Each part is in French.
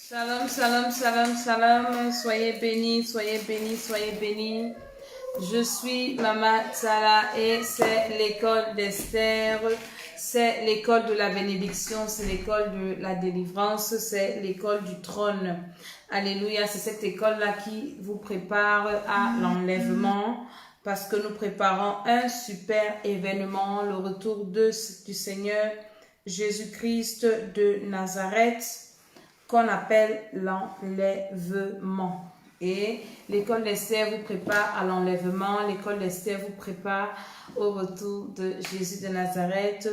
Shalom, shalom, shalom, shalom. Soyez bénis, soyez bénis, soyez bénis. Je suis Mama Tsala et c'est l'école d'Esther. C'est l'école de la bénédiction, c'est l'école de la délivrance, c'est l'école du trône. Alléluia, c'est cette école-là qui vous prépare à l'enlèvement parce que nous préparons un super événement, le retour du Seigneur Jésus-Christ de Nazareth, qu'on appelle l'enlèvement. Et l'école d'Esther vous prépare à l'enlèvement, l'école d'Esther vous prépare au retour de Jésus de Nazareth.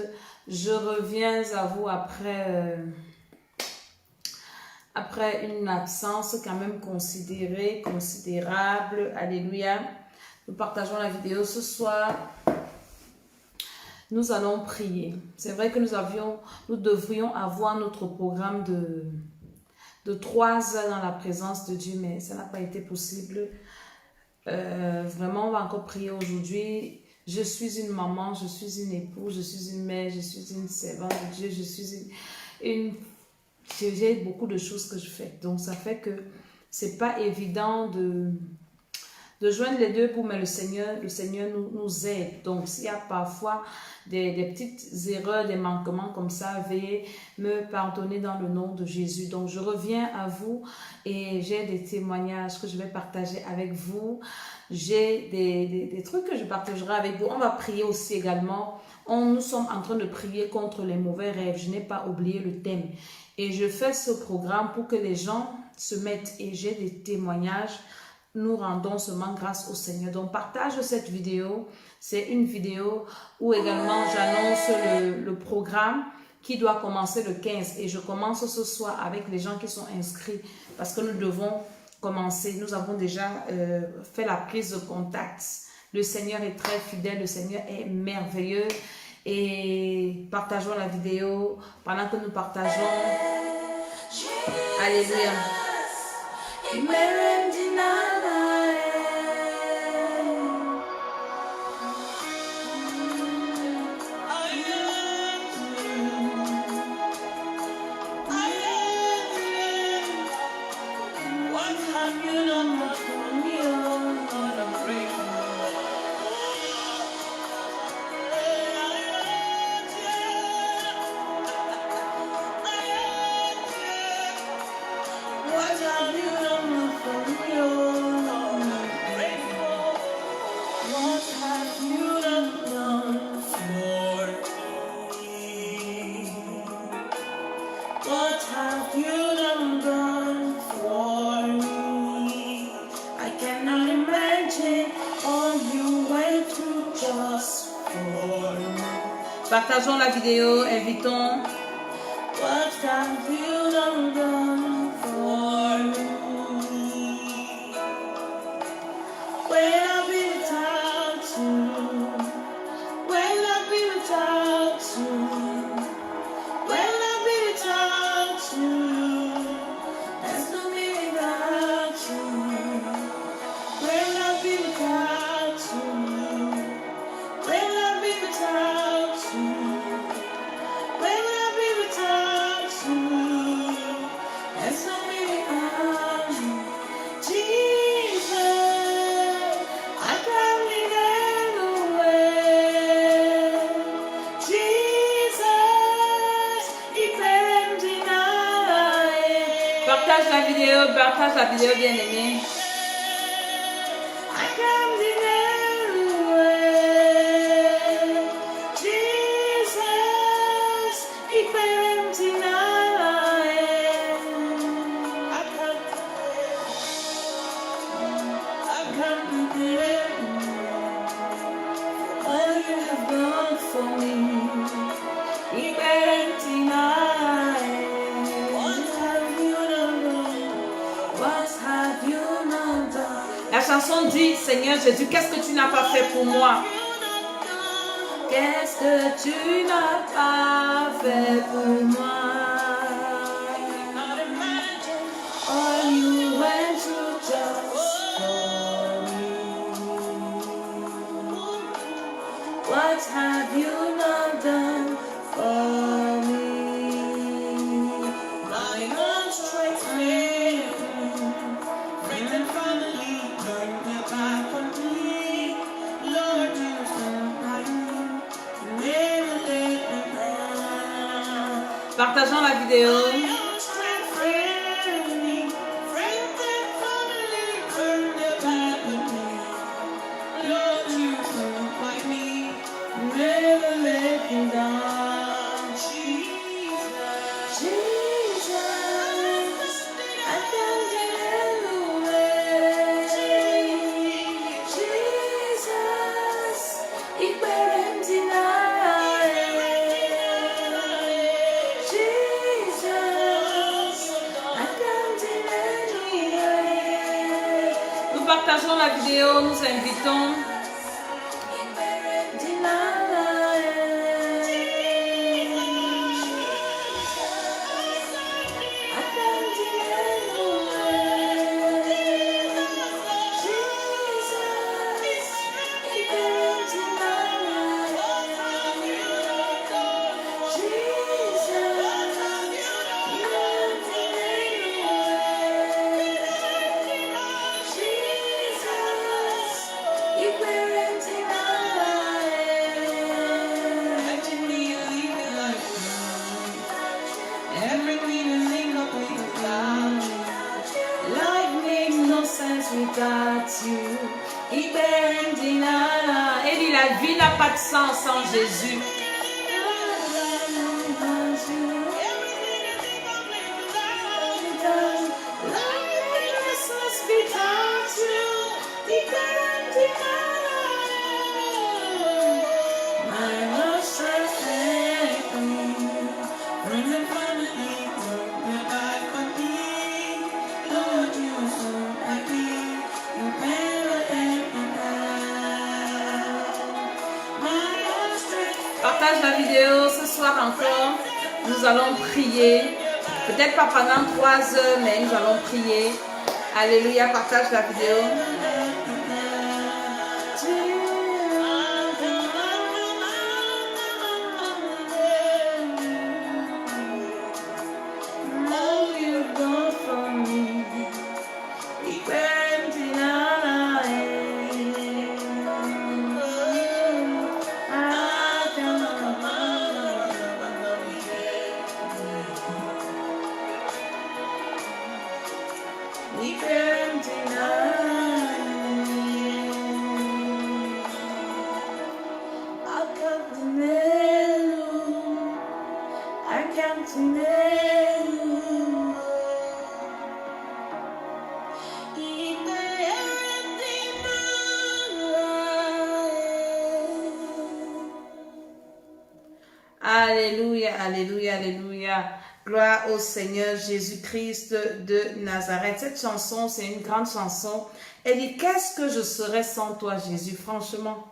Je reviens à vous après une absence quand même considérable. Alléluia. Nous partageons la vidéo ce soir. Nous allons prier. C'est vrai que nous devrions avoir notre programme de 3 heures dans la présence de Dieu, mais ça n'a pas été possible. Vraiment, on va encore prier aujourd'hui. Je suis une maman, je suis une épouse, je suis une mère, je suis une servante de Dieu, je suis j'ai beaucoup de choses que je fais. Donc, ça fait que c'est pas évident de joindre les deux bouts, mais le Seigneur nous aide. Donc, s'il y a parfois des petites erreurs, des manquements comme ça, veuillez me pardonner dans le nom de Jésus. Donc, je reviens à vous et j'ai des témoignages que je vais partager avec vous. J'ai des trucs que je partagerai avec vous. On va prier aussi également. Nous sommes en train de prier contre les mauvais rêves. Je n'ai pas oublié le thème. Et je fais ce programme pour que les gens se mettent et j'ai des témoignages. Nous rendons seulement grâce au Seigneur. Donc, partage cette vidéo. C'est une vidéo où également j'annonce le programme qui doit commencer le 15. Et je commence ce soir avec les gens qui sont inscrits parce que nous devons commencer. Nous avons déjà fait la prise de contact. Le Seigneur est très fidèle. Le Seigneur est merveilleux. Et partageons la vidéo. Pendant que nous partageons, alléluia. Partageons la vidéo, invitons. What have you done for me? When I've been without you, when I've been without you, when I've been without you, there's no me without you. When I've been without you, when I've been without you. Partage la vidéo bien aimée. La chanson dit, Seigneur Jésus, qu'est-ce que tu n'as pas fait pour moi? Qu'est-ce que tu n'as pas fait pour moi? All you went through just for me. What have you not done for me? My arms stretched Partageons la vidéo. Partageons la vidéo, nous invitons. Et dit la vie n'a pas de sens sans Jésus. Partage la vidéo ce soir encore. Nous allons prier. Peut-être pas pendant 3 heures, mais nous allons prier. Alléluia, partage la vidéo. Alléluia, alléluia, alléluia. Gloire au Seigneur Jésus-Christ de Nazareth. Cette chanson, c'est une grande chanson. Elle dit, qu'est-ce que je serais sans toi, Jésus? Franchement,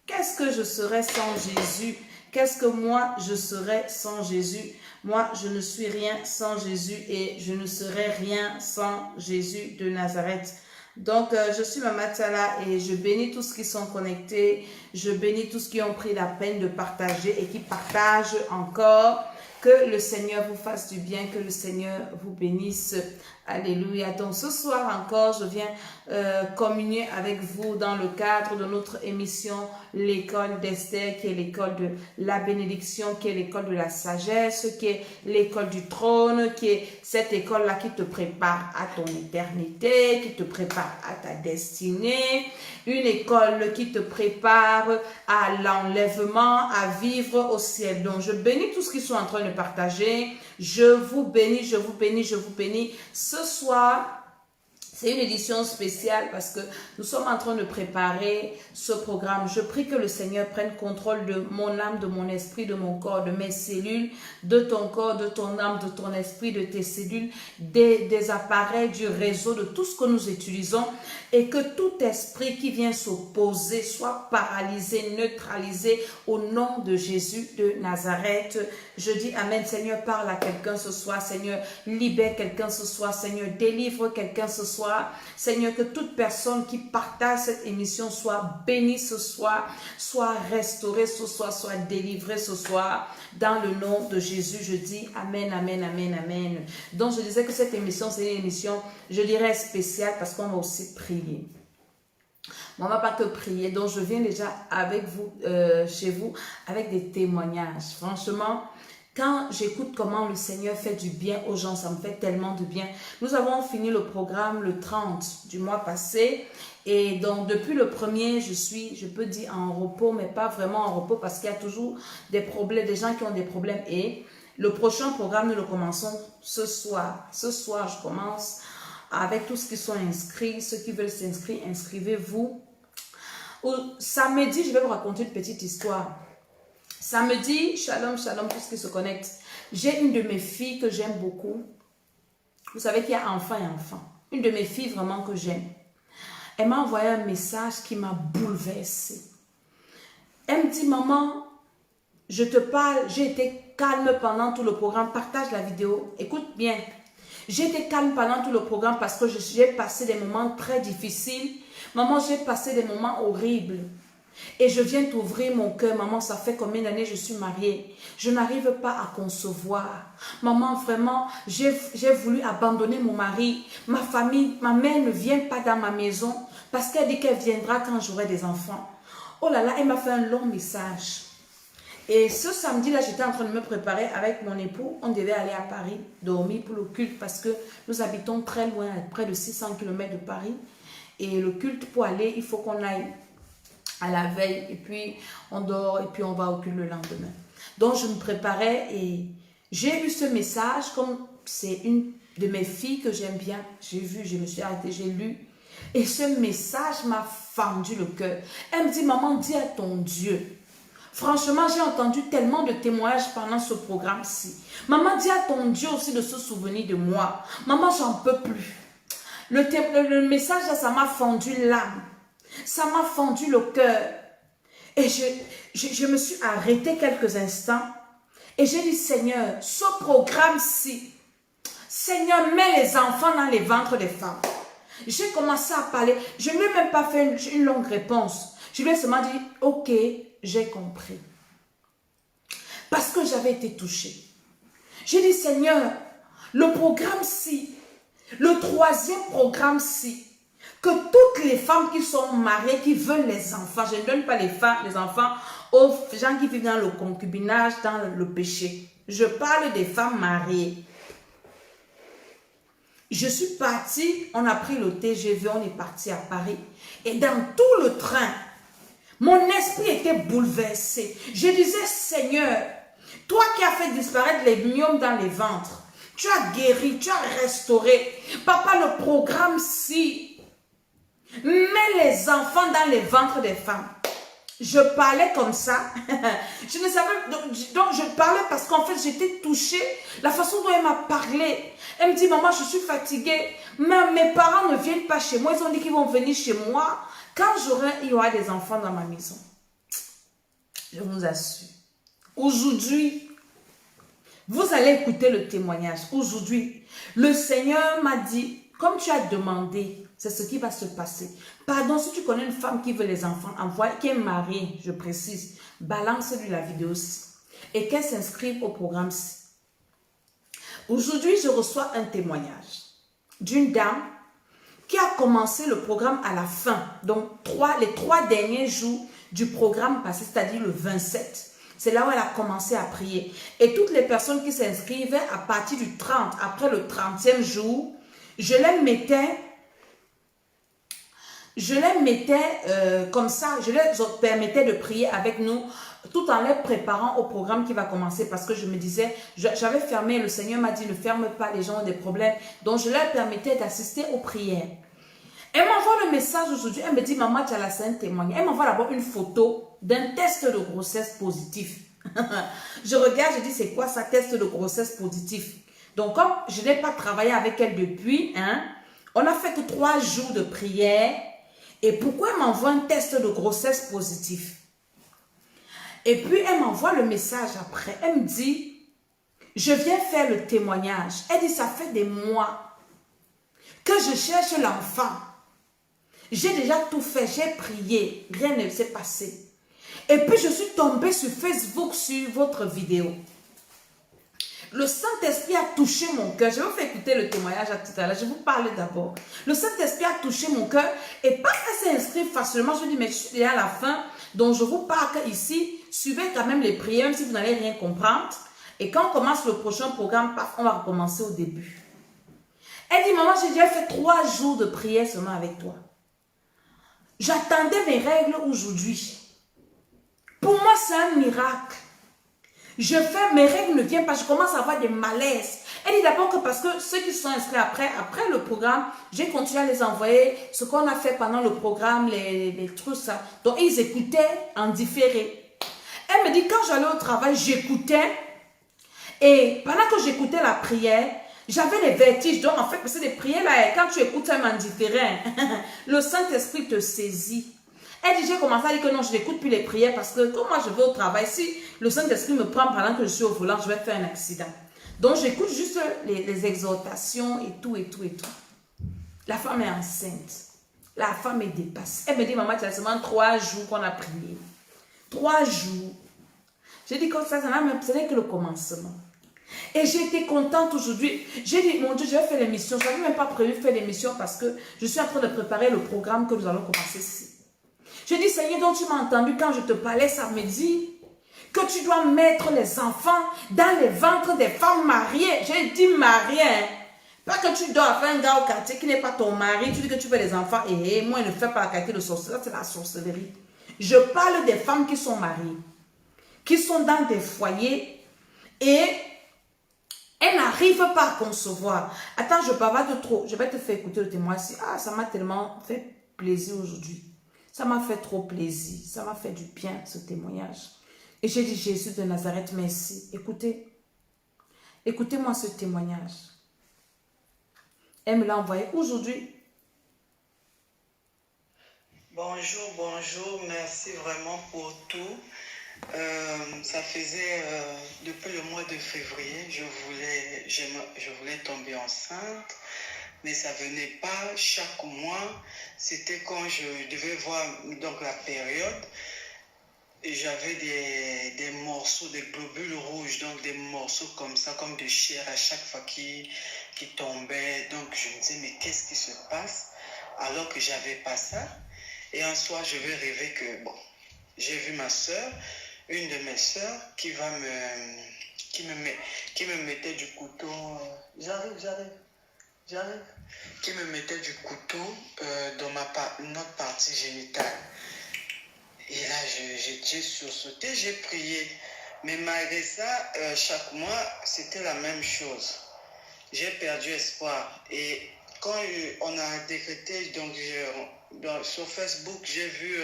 qu'est-ce que je serais sans Jésus? Qu'est-ce que moi, je serais sans Jésus? Moi, je ne suis rien sans Jésus et je ne serai rien sans Jésus de Nazareth. Donc, je suis Maman Tala et je bénis tous qui sont connectés. Je bénis tous qui ont pris la peine de partager et qui partagent encore. Que le Seigneur vous fasse du bien, que le Seigneur vous bénisse. Alléluia. Donc ce soir encore, je viens communier avec vous dans le cadre de notre émission l'école d'Esther, qui est l'école de la bénédiction, qui est l'école de la sagesse, qui est l'école du trône, qui est cette école-là qui te prépare à ton éternité, qui te prépare à ta destinée, une école qui te prépare à l'enlèvement, à vivre au ciel. Donc je bénis tous ceux qui sont en train de partager. Je vous bénis, je vous bénis, je vous bénis. Ce soir, c'est une édition spéciale parce que nous sommes en train de préparer ce programme. Je prie que le Seigneur prenne contrôle de mon âme, de mon esprit, de mon corps, de mes cellules, de ton corps, de ton âme, de ton esprit, de tes cellules, des appareils, du réseau, de tout ce que nous utilisons et que tout esprit qui vient s'opposer soit paralysé, neutralisé au nom de Jésus de Nazareth. Je dis Amen. Seigneur, parle à quelqu'un ce soir. Seigneur, libère quelqu'un ce soir. Seigneur, délivre quelqu'un ce soir. soir. Seigneur, que toute personne qui partage cette émission soit bénie ce soir, soit restaurée ce soir, soit délivrée ce soir. Dans le nom de Jésus, je dis Amen, Amen, Amen, Amen. Donc, je disais que cette émission, c'est une émission, je dirais, spéciale parce qu'on va aussi prier. On ne va pas que prier, donc je viens déjà avec vous, chez vous, avec des témoignages. Franchement, quand j'écoute comment le Seigneur fait du bien aux gens, ça me fait tellement de bien. Nous avons fini le programme le 30 du mois passé. Et donc, depuis le 1er, je peux dire en repos, mais pas vraiment en repos parce qu'il y a toujours des problèmes, des gens qui ont des problèmes. Et le prochain programme, nous le commençons ce soir. Ce soir, je commence avec tous ceux qui sont inscrits. Ceux qui veulent s'inscrire, inscrivez-vous. Samedi, je vais vous raconter une petite histoire. Samedi, shalom, shalom, tous ceux qui se connectent. J'ai une de mes filles que j'aime beaucoup. Vous savez qu'il y a enfant et enfant. Une de mes filles vraiment que j'aime. Elle m'a envoyé un message qui m'a bouleversée. Elle me dit, maman, je te parle, j'ai été calme pendant tout le programme. Partage la vidéo. Écoute bien. J'ai été calme pendant tout le programme parce que j'ai passé des moments très difficiles. Maman, j'ai passé des moments horribles. Et je viens t'ouvrir mon cœur. Maman, ça fait combien d'années je suis mariée? Je n'arrive pas à concevoir. Maman, vraiment, j'ai voulu abandonner mon mari. Ma famille, ma mère ne vient pas dans ma maison parce qu'elle dit qu'elle viendra quand j'aurai des enfants. Oh là là, elle m'a fait un long message. Et ce samedi-là, j'étais en train de me préparer avec mon époux. On devait aller à Paris, dormir pour le culte parce que nous habitons très loin, à près de 600 km de Paris. Et le culte, pour aller, il faut qu'on aille à la veille. Et puis, on dort et puis on va au culte le lendemain. Donc, je me préparais et j'ai eu ce message comme c'est une de mes filles que j'aime bien. J'ai vu, je me suis arrêtée, j'ai lu. Et ce message m'a fendu le cœur. Elle me dit, maman, dis à ton Dieu. Franchement, j'ai entendu tellement de témoignages pendant ce programme-ci. Maman, dis à ton Dieu aussi de se souvenir de moi. Maman, j'en peux plus. Le message, là, ça m'a fendu l'âme. Ça m'a fendu le cœur. Et je me suis arrêtée quelques instants. Et j'ai dit, Seigneur, ce programme-ci, Seigneur, mets les enfants dans les ventres des femmes. J'ai commencé à parler. Je ne lui ai même pas fait une longue réponse. Je lui ai seulement dit, ok, j'ai compris. Parce que j'avais été touchée. J'ai dit, Seigneur, le programme-ci, le 3e programme-ci, que toutes les femmes qui sont mariées, qui veulent les enfants, je ne donne pas les enfants aux gens qui vivent dans le concubinage, dans le péché. Je parle des femmes mariées. Je suis partie, on a pris le TGV, on est parti à Paris. Et dans tout le train, mon esprit était bouleversé. Je disais, Seigneur, toi qui as fait disparaître les myomes dans les ventres, tu as guéri, tu as restauré. Papa, le programme-ci, mets les enfants dans les ventres des femmes. Je parlais comme ça. Je ne savais, donc je parlais parce qu'en fait, j'étais touchée. La façon dont elle m'a parlé. Elle me dit, maman, je suis fatiguée. Mais mes parents ne viennent pas chez moi. Ils ont dit qu'ils vont venir chez moi quand il y aura des enfants dans ma maison. Je vous assure. Aujourd'hui, vous allez écouter le témoignage. Aujourd'hui, le Seigneur m'a dit, comme tu as demandé, c'est ce qui va se passer. Pardon, si tu connais une femme qui veut les enfants, qui est mariée, je précise, balance-lui la vidéo aussi. Et qu'elle s'inscrive au programme-ci. Aujourd'hui, je reçois un témoignage d'une dame qui a commencé le programme à la fin. Donc, les 3 derniers jours du programme passé, c'est-à-dire le 27. C'est là où elle a commencé à prier. Et toutes les personnes qui s'inscrivaient à partir du 30, après le 30e jour, je les mettais comme ça, je leur permettais de prier avec nous tout en les préparant au programme qui va commencer parce que je me disais, j'avais fermé, le Seigneur m'a dit ne ferme pas, les gens ont des problèmes, donc je leur permettais d'assister aux prières. Elle m'envoie le message aujourd'hui, elle me dit, maman, tu as la scène témoignage. Elle m'envoie d'abord une photo d'un test de grossesse positif. Je regarde, je dis, c'est quoi ça, test de grossesse positif? Donc, comme je n'ai pas travaillé avec elle depuis, on a fait que 3 jours de prière. Et pourquoi elle m'envoie un test de grossesse positif? Et puis, elle m'envoie le message après. Elle me dit, je viens faire le témoignage. Elle dit, ça fait des mois. que je cherche l'enfant. J'ai déjà tout fait, j'ai prié, rien ne s'est passé. Et puis je suis tombée sur Facebook sur votre vidéo. Le Saint-Esprit a touché mon cœur. Je vais vous faire écouter le témoignage à tout à l'heure. Je vous parle d'abord. Le Saint-Esprit a touché mon cœur. Et parce qu'elle s'est inscrite facilement, je dis, mais je suis déjà à la fin. Donc je vous parle ici. Suivez quand même les prières, même si vous n'allez rien comprendre. Et quand on commence le prochain programme, on va recommencer au début. Elle dit, maman, j'ai déjà fait 3 jours de prière seulement avec toi. J'attendais mes règles aujourd'hui. Pour moi, c'est un miracle. Je fais, mes règles ne viennent pas, je commence à avoir des malaises. Elle dit d'abord que parce que ceux qui sont inscrits après le programme, j'ai continué à les envoyer ce qu'on a fait pendant le programme, les trucs, ça. Donc, ils écoutaient en différé. Elle me dit, quand j'allais au travail, j'écoutais. Et pendant que j'écoutais la prière, j'avais les vertiges. Donc, en fait, c'est des prières là, quand tu écoutes même en différé, le Saint-Esprit te saisit. Elle dit, j'ai commencé à dire que non, je n'écoute plus les prières parce que quand moi je vais au travail, si le Saint-Esprit me prend pendant que je suis au volant, je vais faire un accident. Donc j'écoute juste les exhortations et tout, et tout, et tout. La femme est enceinte. La femme est dépassée. Elle me dit, maman, tu as seulement 3 jours qu'on a prié. 3 jours. J'ai dit, comme ça, ce n'est que le commencement. Et j'ai été contente aujourd'hui. J'ai dit, mon Dieu, je vais faire l'émission. Je n'avais même pas prévu faire l'émission parce que je suis en train de préparer le programme que nous allons commencer ici. Je dis, Seigneur, donc tu m'as entendu quand je te parlais samedi, que tu dois mettre les enfants dans les ventres des femmes mariées. J'ai dit mariées. Hein. Pas que tu dois faire un gars au quartier qui n'est pas ton mari, tu dis que tu veux des enfants. Et moi, je ne fais pas la qualité de sorcellerie, c'est la sorcellerie. Je parle des femmes qui sont mariées, qui sont dans des foyers et elles n'arrivent pas à concevoir. Attends, je bavarde trop. Je vais te faire écouter le témoignage. Ah, ça m'a tellement fait plaisir aujourd'hui. Ça m'a fait trop plaisir. Ça m'a fait du bien, ce témoignage. Et j'ai dit, Jésus de Nazareth, merci. Écoutez. Écoutez-moi ce témoignage. Elle me l'a envoyé aujourd'hui. Bonjour, bonjour. Merci vraiment pour tout. Ça faisait depuis le mois de février, je voulais tomber enceinte. Mais ça venait pas chaque mois. C'était quand je devais voir donc la période. Et j'avais des morceaux, des globules rouges, donc des morceaux comme ça, comme de chair à chaque fois qui tombaient. Donc je me disais, mais qu'est-ce qui se passe alors que j'avais pas ça? Et un soir, je vais rêver que, bon, j'ai vu ma soeur, une de mes soeurs, qui me mettait du couteau. J'arrive. Qui me mettait du couteau dans notre partie génitale. Et là, j'ai sursauté, j'ai prié. Mais malgré ça, chaque mois, c'était la même chose. J'ai perdu espoir. Et quand on a décrété, donc sur Facebook, j'ai vu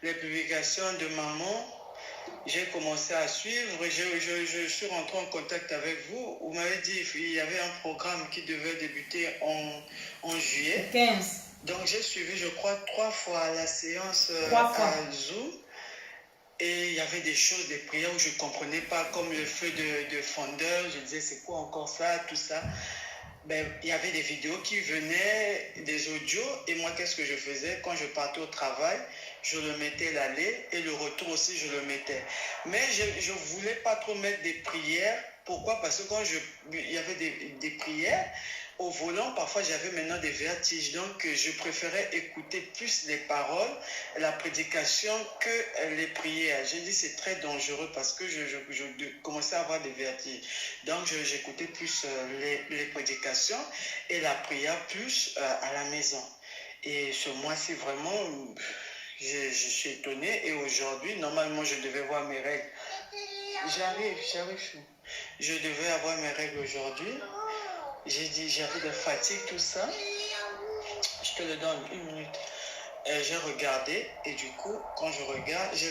les publications de maman. J'ai commencé à suivre, je suis rentré en contact avec vous. Vous m'avez dit qu'il y avait un programme qui devait débuter en juillet. 15. Donc j'ai suivi, je crois, 3 fois la séance à Zoom. Et il y avait des choses, des prières où je ne comprenais pas, comme le feu de fondeur. Je disais, c'est quoi encore ça, tout ça. Ben, il y avait des vidéos qui venaient, des audios. Et moi, qu'est-ce que je faisais? Quand je partais au travail, je le mettais l'aller et le retour aussi, je le mettais. Mais je ne voulais pas trop mettre des prières. Pourquoi? Parce que quand il y avait des prières, au volant, parfois j'avais maintenant des vertiges. Donc, je préférais écouter plus les paroles, la prédication que les prières. J'ai dit c'est très dangereux parce que je commençais à avoir des vertiges. Donc, j'écoutais plus les prédications et la prière plus à la maison. Et ce mois-ci, vraiment, je suis étonné. Et aujourd'hui, normalement, je devais voir mes règles. J'arrive. Je devais avoir mes règles aujourd'hui. J'ai dit, j'avais de fatigue, tout ça. Je te le donne 1 minute. J'ai regardé et du coup, quand je regarde, j'ai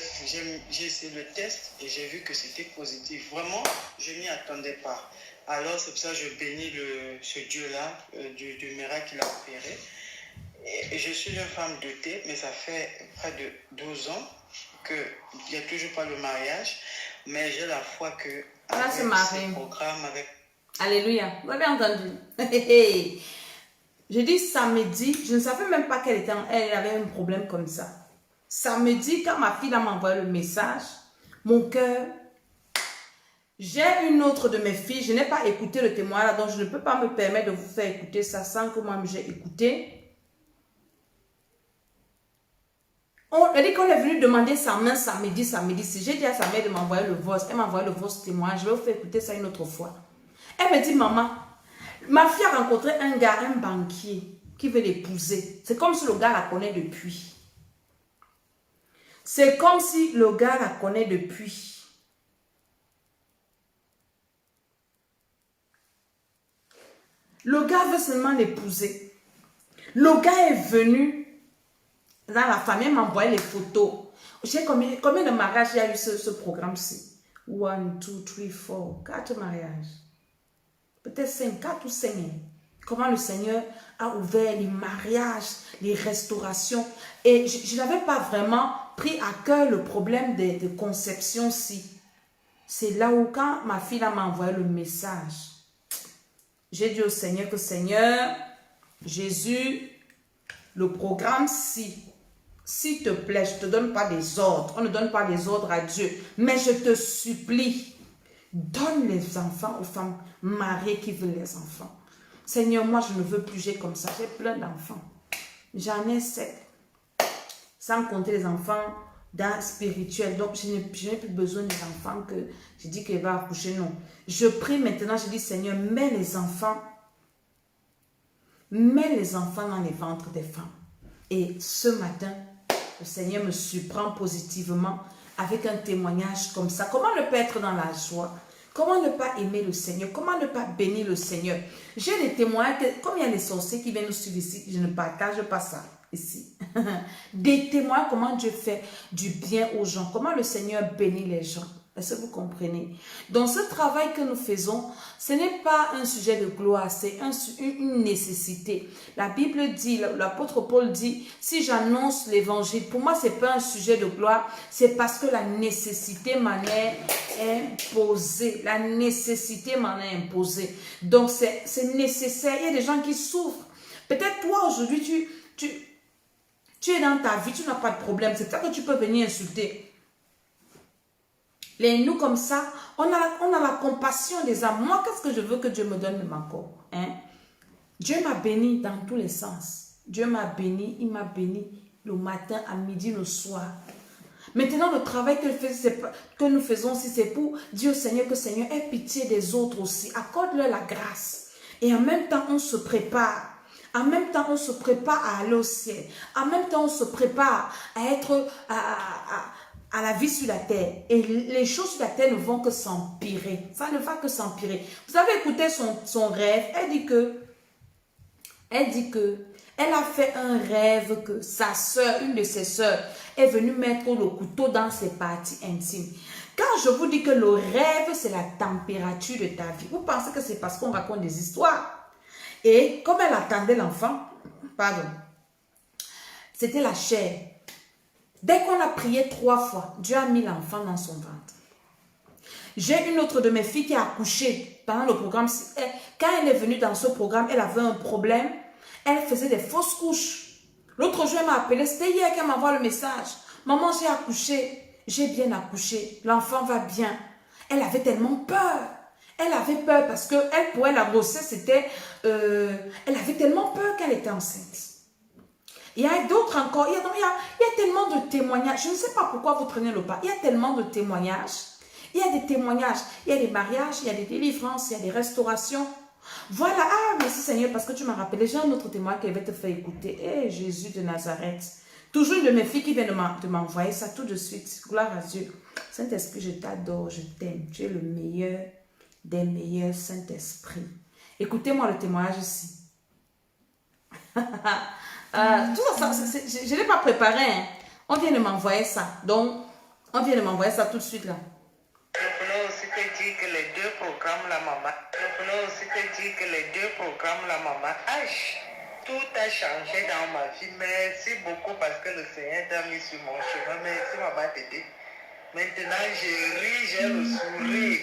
essayé le test et j'ai vu que c'était positif. Vraiment, je n'y attendais pas. Alors, c'est pour ça que je bénis ce Dieu-là, du miracle qu'il a opéré. Et je suis une femme dotée, mais ça fait près de 12 ans qu'il n'y a toujours pas le mariage. Mais j'ai la foi que avec ce programme, avec... Alléluia. Vous avez entendu. J'ai dit samedi, je ne savais même pas qu'elle avait un problème comme ça. Samedi, quand ma fille m'a envoyé le message, mon cœur, j'ai une autre de mes filles, je n'ai pas écouté le témoignage, donc je ne peux pas me permettre de vous faire écouter ça sans que moi j'ai écouté. Elle dit qu'on est venu demander sa main samedi. Si j'ai dit à sa mère de m'envoyer le voice, elle m'a envoyé le voice témoignage, je vais vous faire écouter ça une autre fois. Elle me dit, maman, ma fille a rencontré un gars, un banquier, qui veut l'épouser. C'est comme si le gars la connaît depuis. C'est comme si le gars la connaît depuis. Le gars veut seulement l'épouser. Le gars est venu dans la famille, m'a envoyé les photos. Je sais combien de mariages il y a eu ce programme-ci. 1, 2, 3, 4, 4 mariages. Peut-être 5, 4 ou 5. Comment le Seigneur a ouvert les mariages, les restaurations. Et je n'avais pas vraiment pris à cœur le problème de conception-ci. C'est là où quand ma fille m'a envoyé le message, j'ai dit au Seigneur que Seigneur, Jésus, le programme-ci, s'il te plaît, je ne te donne pas des ordres. On ne donne pas les ordres à Dieu. Mais je te supplie, donne les enfants aux femmes mariées qui veulent les enfants. Seigneur, moi, je ne veux plus, j'ai comme ça. J'ai plein d'enfants. J'en ai 7. Sans compter les enfants spirituels. Donc, je n'ai plus besoin des enfants que je dis qu'elle va accoucher. Non. Je prie maintenant, je dis, Seigneur, mets les enfants dans les ventres des femmes. Et ce matin, le Seigneur me surprend positivement avec un témoignage comme ça. Comment ne pas être dans la joie? Comment ne pas aimer le Seigneur? Comment ne pas bénir le Seigneur? J'ai des témoignages, comme il y a des sorciers qui viennent nous suivre ici, je ne partage pas ça ici. Des témoignages, comment Dieu fait du bien aux gens, comment le Seigneur bénit les gens. Est-ce que vous comprenez? Dans ce travail que nous faisons, ce n'est pas un sujet de gloire, c'est une nécessité. La Bible dit, l'apôtre Paul dit, si j'annonce l'évangile, pour moi, ce n'est pas un sujet de gloire, c'est parce que la nécessité m'en est imposée. La nécessité m'en est imposée. Donc, c'est nécessaire. Il y a des gens qui souffrent. Peut-être toi, aujourd'hui, tu es dans ta vie, tu n'as pas de problème. C'est ça que tu peux venir insulter. Nous comme ça, on a la compassion des âmes. Moi, qu'est-ce que je veux que Dieu me donne même encore? Dieu m'a béni dans tous les sens. Dieu m'a béni, il m'a béni le matin, à midi, le soir. Maintenant, le travail que nous faisons aussi, c'est pour dire au Seigneur que Seigneur ait pitié des autres aussi. Accorde-leur la grâce. Et en même temps, on se prépare. En même temps, on se prépare à aller au ciel. En même temps, on se prépare à être à la vie sur la terre. Et les choses sur la terre ne vont que s'empirer. Ça ne va que s'empirer. Vous avez écouté son rêve. Elle dit que elle a fait un rêve que sa soeur, une de ses soeurs, est venue mettre le couteau dans ses parties intimes. Quand je vous dis que le rêve, c'est la température de ta vie, vous pensez que c'est parce qu'on raconte des histoires. Et comme elle attendait l'enfant, c'était la chair. Dès qu'on a prié 3 fois, Dieu a mis l'enfant dans son ventre. J'ai une autre de mes filles qui a accouché pendant le programme. Quand elle est venue dans ce programme, elle avait un problème. Elle faisait des fausses couches. L'autre jour, elle m'a appelé. C'était hier qu'elle m'a envoyé le message. Maman, j'ai accouché. J'ai bien accouché. L'enfant va bien. Elle avait tellement peur. Elle avait peur parce que elle, pour elle, la grossesse, c'était... elle avait tellement peur qu'elle était enceinte. Il y a d'autres encore, il y a tellement de témoignages. Je ne sais pas pourquoi vous prenez le pas. Il y a tellement de témoignages. Il y a des témoignages. Il y a des mariages, il y a des délivrances, il y a des restaurations. Voilà. Ah, merci Seigneur, parce que tu m'as rappelé. J'ai un autre témoin qui va te faire écouter. Eh, Jésus de Nazareth. Toujours une de mes filles qui vient de m'envoyer ça tout de suite. Gloire à Dieu. Saint-Esprit, je t'adore, je t'aime. Tu es le meilleur des meilleurs, Saint-Esprit. Écoutez-moi le témoignage ici. Tout ça, je ne l'ai pas préparé. Hein. On vient de m'envoyer ça. Donc, on vient de m'envoyer ça tout de suite là. Nous voulons aussi te dire que les 2 programmes La Maman, tout a changé dans ma vie. Merci beaucoup parce que le Seigneur t'a mis sur mon chemin. Merci maman Tété. Maintenant, je ris, j'ai le sourire.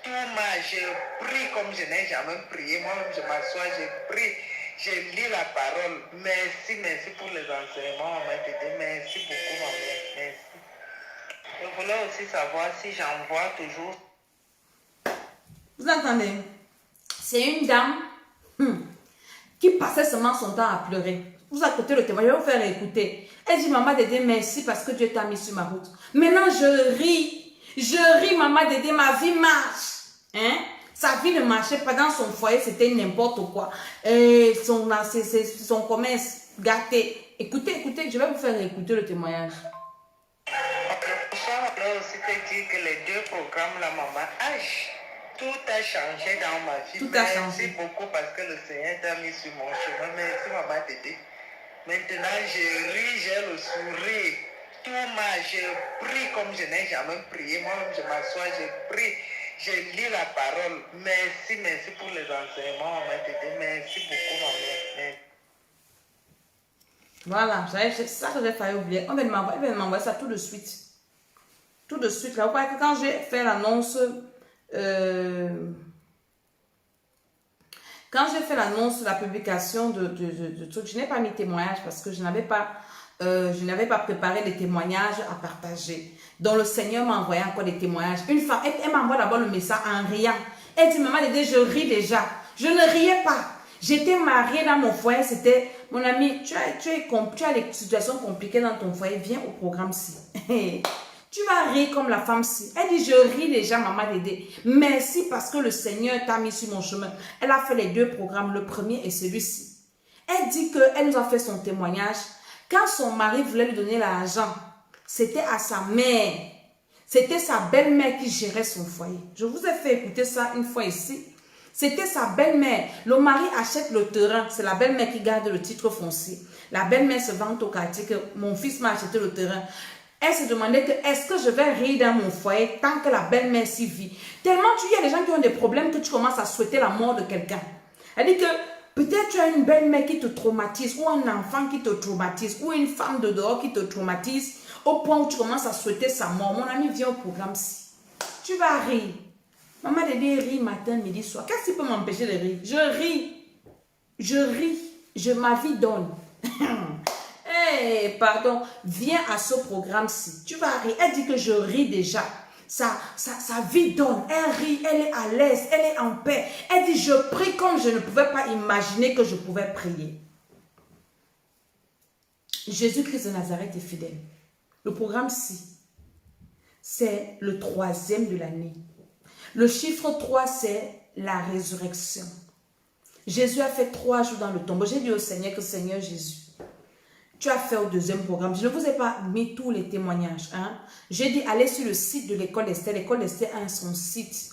J'ai pris comme je n'ai jamais prié. Moi-même, je m'assois, je prie. Je lis la la parole. Merci pour les enseignements, maman Tété. Merci beaucoup, maman. Merci. Je voulais aussi savoir si j'envoie toujours. Vous entendez? C'est une dame qui passait seulement son temps à pleurer. Vous écoutez le témoignage, je vais vous faire écouter. Elle dit, maman Dédé, merci parce que Dieu t'a mis sur ma route. Maintenant, je ris, maman Dédé, ma vie marche. Hein? Sa vie ne marchait pas dans son foyer, c'était n'importe quoi. Et son commerce gâté. Écoutez, je vais vous faire écouter le témoignage. Je voulais aussi te dire que les 2 programmes, la maman, tout a changé dans ma vie. Tout a changé. Merci beaucoup parce que le Seigneur t'a mis sur mon chemin. Merci, maman Tété. Maintenant, je ris, j'ai le sourire. Je prie comme je n'ai jamais prié. Moi-même, je m'assois, je prie, je lis la parole. Merci pour les enseignements, maman Tété. Merci beaucoup, maman. Voilà, c'est ça que j'ai failli oublier. On va m'envoyer ça tout de suite. Tout de suite. Là, vous voyez que quand j'ai fait l'annonce, quand j'ai fait l'annonce de la publication de trucs, je n'ai pas mis témoignage parce que je n'avais pas préparé les témoignages à partager. Donc le Seigneur m'a envoyé encore des témoignages. Une femme, elle m'envoie d'abord le message en riant. Elle dit, maman Dédé, je ris déjà. Je ne riais pas. J'étais mariée dans mon foyer. C'était, mon ami, tu as des situations compliquées dans ton foyer. Viens au programme-ci. Tu vas rire comme la femme-ci. Elle dit, je ris déjà, maman Dédé. Merci parce que le Seigneur t'a mis sur mon chemin. Elle a fait les 2 programmes, le premier et celui-ci. Elle dit qu'elle nous a fait son témoignage. Quand son mari voulait lui donner l'argent, c'était à sa mère. C'était sa belle-mère qui gérait son foyer. Je vous ai fait écouter ça une fois ici. C'était sa belle-mère. Le mari achète le terrain. C'est la belle-mère qui garde le titre foncier. La belle-mère se vante au quartier que mon fils m'a acheté le terrain. Elle se demandait que est-ce que je vais rire dans mon foyer tant que la belle-mère s'y vit. Tellement il y a des gens qui ont des problèmes que tu commences à souhaiter la mort de quelqu'un. Elle dit que peut-être tu as une belle-mère qui te traumatise ou un enfant qui te traumatise ou une femme de dehors qui te traumatise au point où tu commences à souhaiter sa mort. Mon ami, viens au programme-ci. Tu vas rire. Maman Dédé rit matin, midi, soir. Qu'est-ce qui peut m'empêcher de rire? Je ris. Ma vie donne. Hey, pardon, viens à ce programme-ci. Tu vas rire. Elle dit que je ris déjà. Sa vie donne. Elle rit, elle est à l'aise, elle est en paix. Elle dit, je prie comme je ne pouvais pas imaginer que je pouvais prier. Jésus-Christ de Nazareth est fidèle. Le programme-ci, c'est le 3e de l'année. Le chiffre 3, c'est la résurrection. Jésus a fait 3 jours dans le tombeau. J'ai dit au Seigneur que Seigneur Jésus, tu as fait au 2e programme. Je ne vous ai pas mis tous les témoignages. Hein. J'ai dit, allez sur le site de l'école d'Esther. L'école d'Esther a son site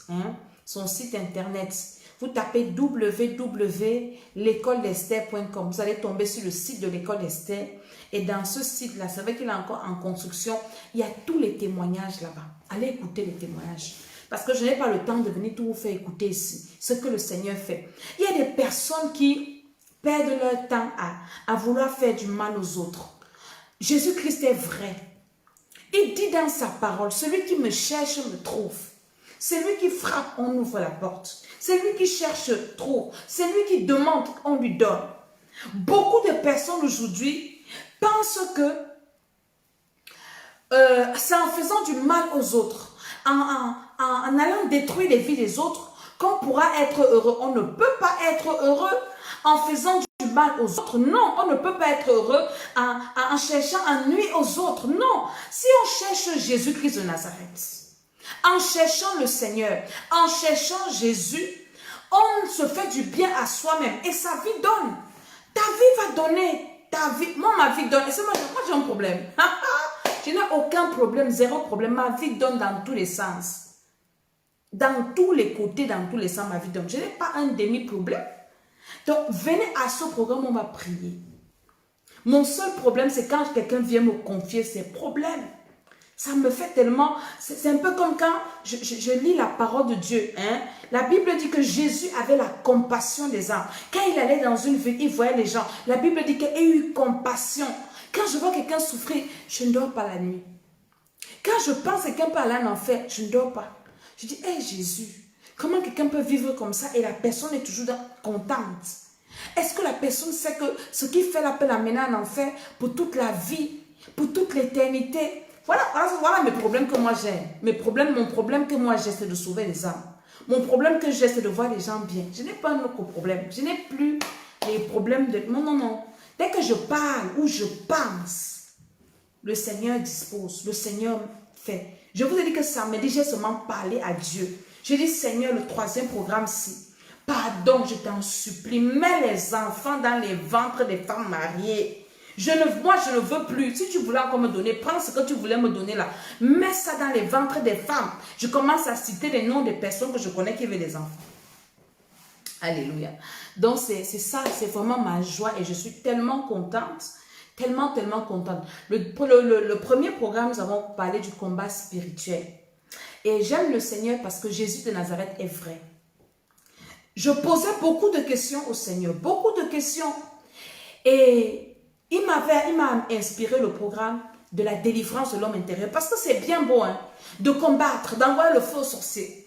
internet. Vous tapez www.l'écoledesther.com. Vous allez tomber sur le site de l'école d'Esther. Et dans ce site-là, c'est vrai qu'il est encore en construction. Il y a tous les témoignages là-bas. Allez écouter les témoignages. Parce que je n'ai pas le temps de venir tout vous faire écouter ici. Ce que le Seigneur fait. Il y a des personnes qui perdent leur temps à vouloir faire du mal aux autres. Jésus-Christ est vrai. Il dit dans sa parole, celui qui me cherche me trouve. Celui qui frappe, on ouvre la porte. Celui qui cherche trouve. Celui qui demande, on lui donne. Beaucoup de personnes aujourd'hui pensent que c'est en faisant du mal aux autres, en allant détruire les vies des autres, qu'on pourra être heureux. On ne peut pas être heureux en faisant du mal aux autres. Non, on ne peut pas être heureux en cherchant à nuire aux autres. Non, si on cherche Jésus-Christ de Nazareth, en cherchant le Seigneur, en cherchant Jésus, on se fait du bien à soi-même et sa vie donne. Ta vie va donner. Ta vie, moi, ma vie donne. Et c'est moi j'ai un problème. Je n'ai aucun problème, 0 problème. Ma vie donne dans tous les sens. Dans tous les côtés, dans tous les sens, ma vie donne. Je n'ai pas un demi-problème. Donc, venez à ce programme, on va prier. Mon seul problème, c'est quand quelqu'un vient me confier ses problèmes. Ça me fait tellement... C'est un peu comme quand je lis la parole de Dieu. Hein? La Bible dit que Jésus avait la compassion des âmes. Quand il allait dans une ville, il voyait les gens. La Bible dit qu'il a eu compassion. Quand je vois quelqu'un souffrir, je ne dors pas la nuit. Quand je pense que quelqu'un peut aller en enfer, je ne dors pas. Je dis, hé Jésus, comment quelqu'un peut vivre comme ça et la personne est toujours contente? Est-ce que la personne sait que ce qui fait la peut l'amener en enfer pour toute la vie, pour toute l'éternité? Voilà mes problèmes que moi j'ai. Mon problème que moi j'ai, c'est de sauver les âmes. Mon problème que j'ai, c'est de voir les gens bien. Je n'ai pas un autre problème. Je n'ai plus les problèmes de... Non, non, non. Dès que je parle ou je pense, le Seigneur dispose, le Seigneur fait. Je vous ai dit que samedi, j'ai seulement parlé à Dieu. J'ai dit, Seigneur, le 3e programme-ci, pardon, je t'en supplie, mets les enfants dans les ventres des femmes mariées. Moi, je ne veux plus. Si tu voulais encore me donner, prends ce que tu voulais me donner là. Mets ça dans les ventres des femmes. Je commence à citer les noms des personnes que je connais qui veulent des enfants. Alléluia. Donc, c'est ça, c'est vraiment ma joie et je suis tellement contente. Tellement, tellement contente. Le premier programme, nous avons parlé du combat spirituel. Et j'aime le Seigneur parce que Jésus de Nazareth est vrai. Je posais beaucoup de questions au Seigneur. Beaucoup de questions. Et il m'a inspiré le programme de la délivrance de l'homme intérieur. Parce que c'est bien beau, hein, de combattre, d'envoyer le feu aux sorciers.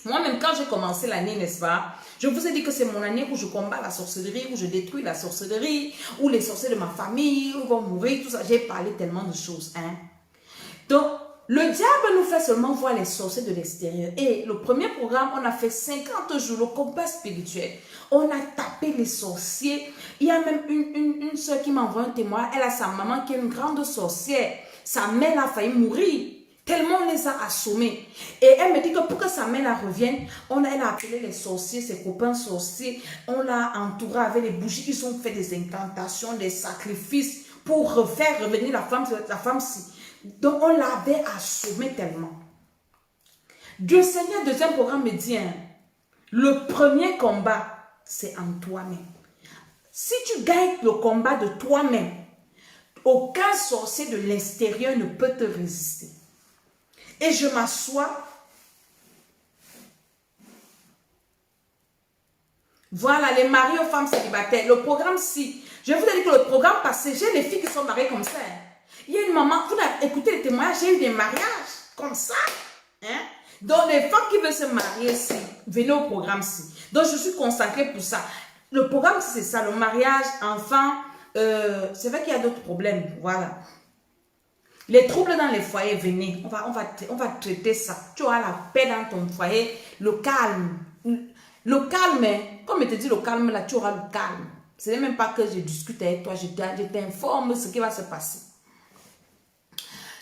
Moi-même, quand j'ai commencé l'année, n'est-ce pas, je vous ai dit que c'est mon année où je combats la sorcellerie, où je détruis la sorcellerie, où les sorciers de ma famille vont mourir, tout ça. J'ai parlé tellement de choses. Hein. Donc, le diable nous fait seulement voir les sorciers de l'extérieur. Et le premier programme, on a fait 50 jours, le combat spirituel. On a tapé les sorciers. Il y a même une soeur qui m'envoie un témoin. Elle a sa maman qui est une grande sorcière. Sa mère a failli mourir. Tellement on les a assommés. Et elle me dit que pour que sa mère la revienne, elle a appelé les sorciers, ses copains sorciers. On l'a entouré avec les bougies. Ils ont fait des incantations, des sacrifices pour faire revenir la femme-ci. Donc on l'avait assommé tellement. Dieu Seigneur, deuxième programme me dit, hein, le premier combat, c'est en toi-même. Si tu gagnes le combat de toi-même, aucun sorcier de l'extérieur ne peut te résister. Et je m'assois. Voilà, les maris aux femmes célibataires. Le programme, si. Je vous ai dit que le programme passé, j'ai les filles qui sont mariées comme ça. Hein. Il y a une maman, vous avez écouté les témoignages, j'ai eu des mariages comme ça. Hein? Donc, les femmes qui veulent se marier ici, venez au programme-ci. Donc, je suis consacrée pour ça. Le programme, c'est ça, le mariage, enfant. C'est vrai qu'il y a d'autres problèmes. Voilà. Les troubles dans les foyers, venez. On va traiter ça. Tu auras la paix dans ton foyer, le calme. Le calme, comme je te dis, le calme, là, tu auras le calme. Ce n'est même pas que je discute avec toi, je t'informe de ce qui va se passer.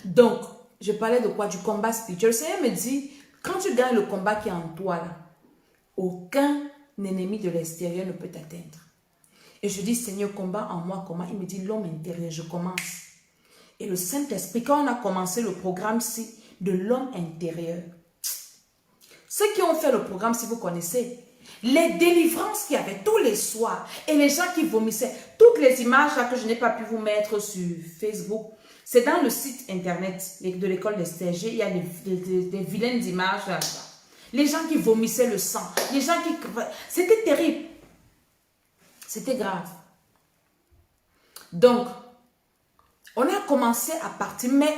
Donc, je parlais de quoi? Du combat spirituel. Le Seigneur me dit, quand tu gagnes le combat qui est en toi, là, aucun ennemi de l'extérieur ne peut t'atteindre. Et je dis, Seigneur, combat en moi, comment? Il me dit, l'homme intérieur, je commence. Et le Saint-Esprit, quand on a commencé le programme-ci de l'homme intérieur, ceux qui ont fait le programme, si vous connaissez, les délivrances qu'il y avait tous les soirs et les gens qui vomissaient, toutes les images là que je n'ai pas pu vous mettre sur Facebook, c'est dans le site internet de l'école des STG, il y a des vilaines images là. Les gens qui vomissaient le sang, les gens qui... C'était terrible. C'était grave. Donc, on a commencé à partir, mais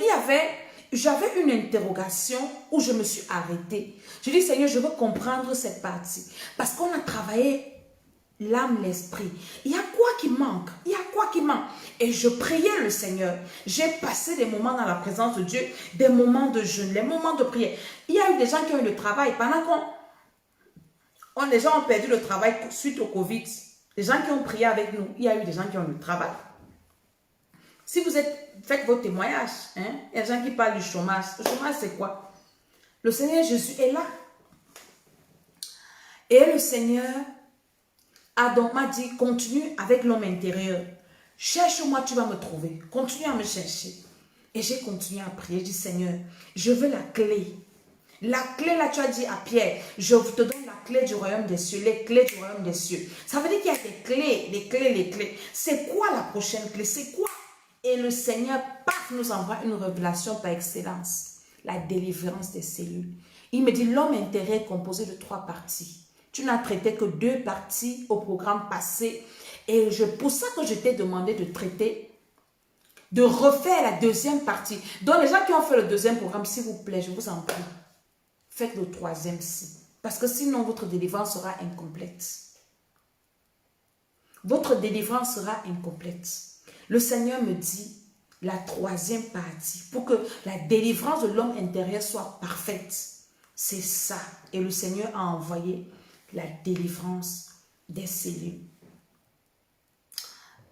j'avais une interrogation où je me suis arrêtée. Je dis, Seigneur, je veux comprendre cette partie. Parce qu'on a travaillé l'âme, l'esprit. Il y a quoi qui manque? Il y a quoi qui manque? Et je priais le Seigneur. J'ai passé des moments dans la présence de Dieu, des moments de jeûne, des moments de prière. Il y a eu des gens qui ont eu le travail. Pendant les gens ont perdu le travail suite au Covid. Les gens qui ont prié avec nous, il y a eu des gens qui ont eu le travail. Si vous faites vos témoignages, hein, il y a des gens qui parlent du chômage. Le chômage, c'est quoi? Le Seigneur Jésus est là. Et le Seigneur m'a dit, continue avec l'homme intérieur. Cherche-moi, tu vas me trouver. Continue à me chercher. Et j'ai continué à prier. Je dis, Seigneur, je veux la clé. La clé, là, tu as dit à Pierre, je te donne la clé du royaume des cieux, les clés du royaume des cieux. Ça veut dire qu'il y a des clés, les clés. C'est quoi la prochaine clé? C'est quoi? Et le Seigneur, paf, nous envoie une révélation par excellence. La délivrance des cellules. Il me dit, l'homme intérieur est composé de 3 parties. Tu n'as traité que 2 parties au programme passé. Et pour ça que je t'ai demandé de traiter, de refaire la 2e partie. Donc les gens qui ont fait le 2e programme, s'il vous plaît, je vous en prie, faites le 3e ci. Parce que sinon, votre délivrance sera incomplète. votre délivrance sera incomplète. Le Seigneur me dit la troisième partie, pour que la délivrance de l'homme intérieur soit parfaite. C'est ça. Et le Seigneur a envoyé la délivrance des cellules.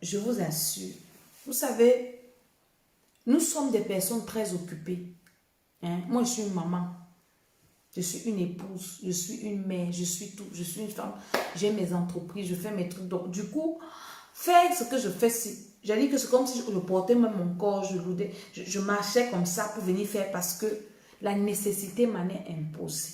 Je vous assure, vous savez, nous sommes des personnes très occupées. Hein? Moi, je suis une maman. Je suis une épouse, je suis une mère, je suis tout, je suis une femme, j'ai mes entreprises, je fais mes trucs. Donc, du coup, faire ce que je fais, j'ai dit que c'est comme si je portais même mon corps, je marchais comme ça pour venir faire parce que la nécessité m'en est imposée.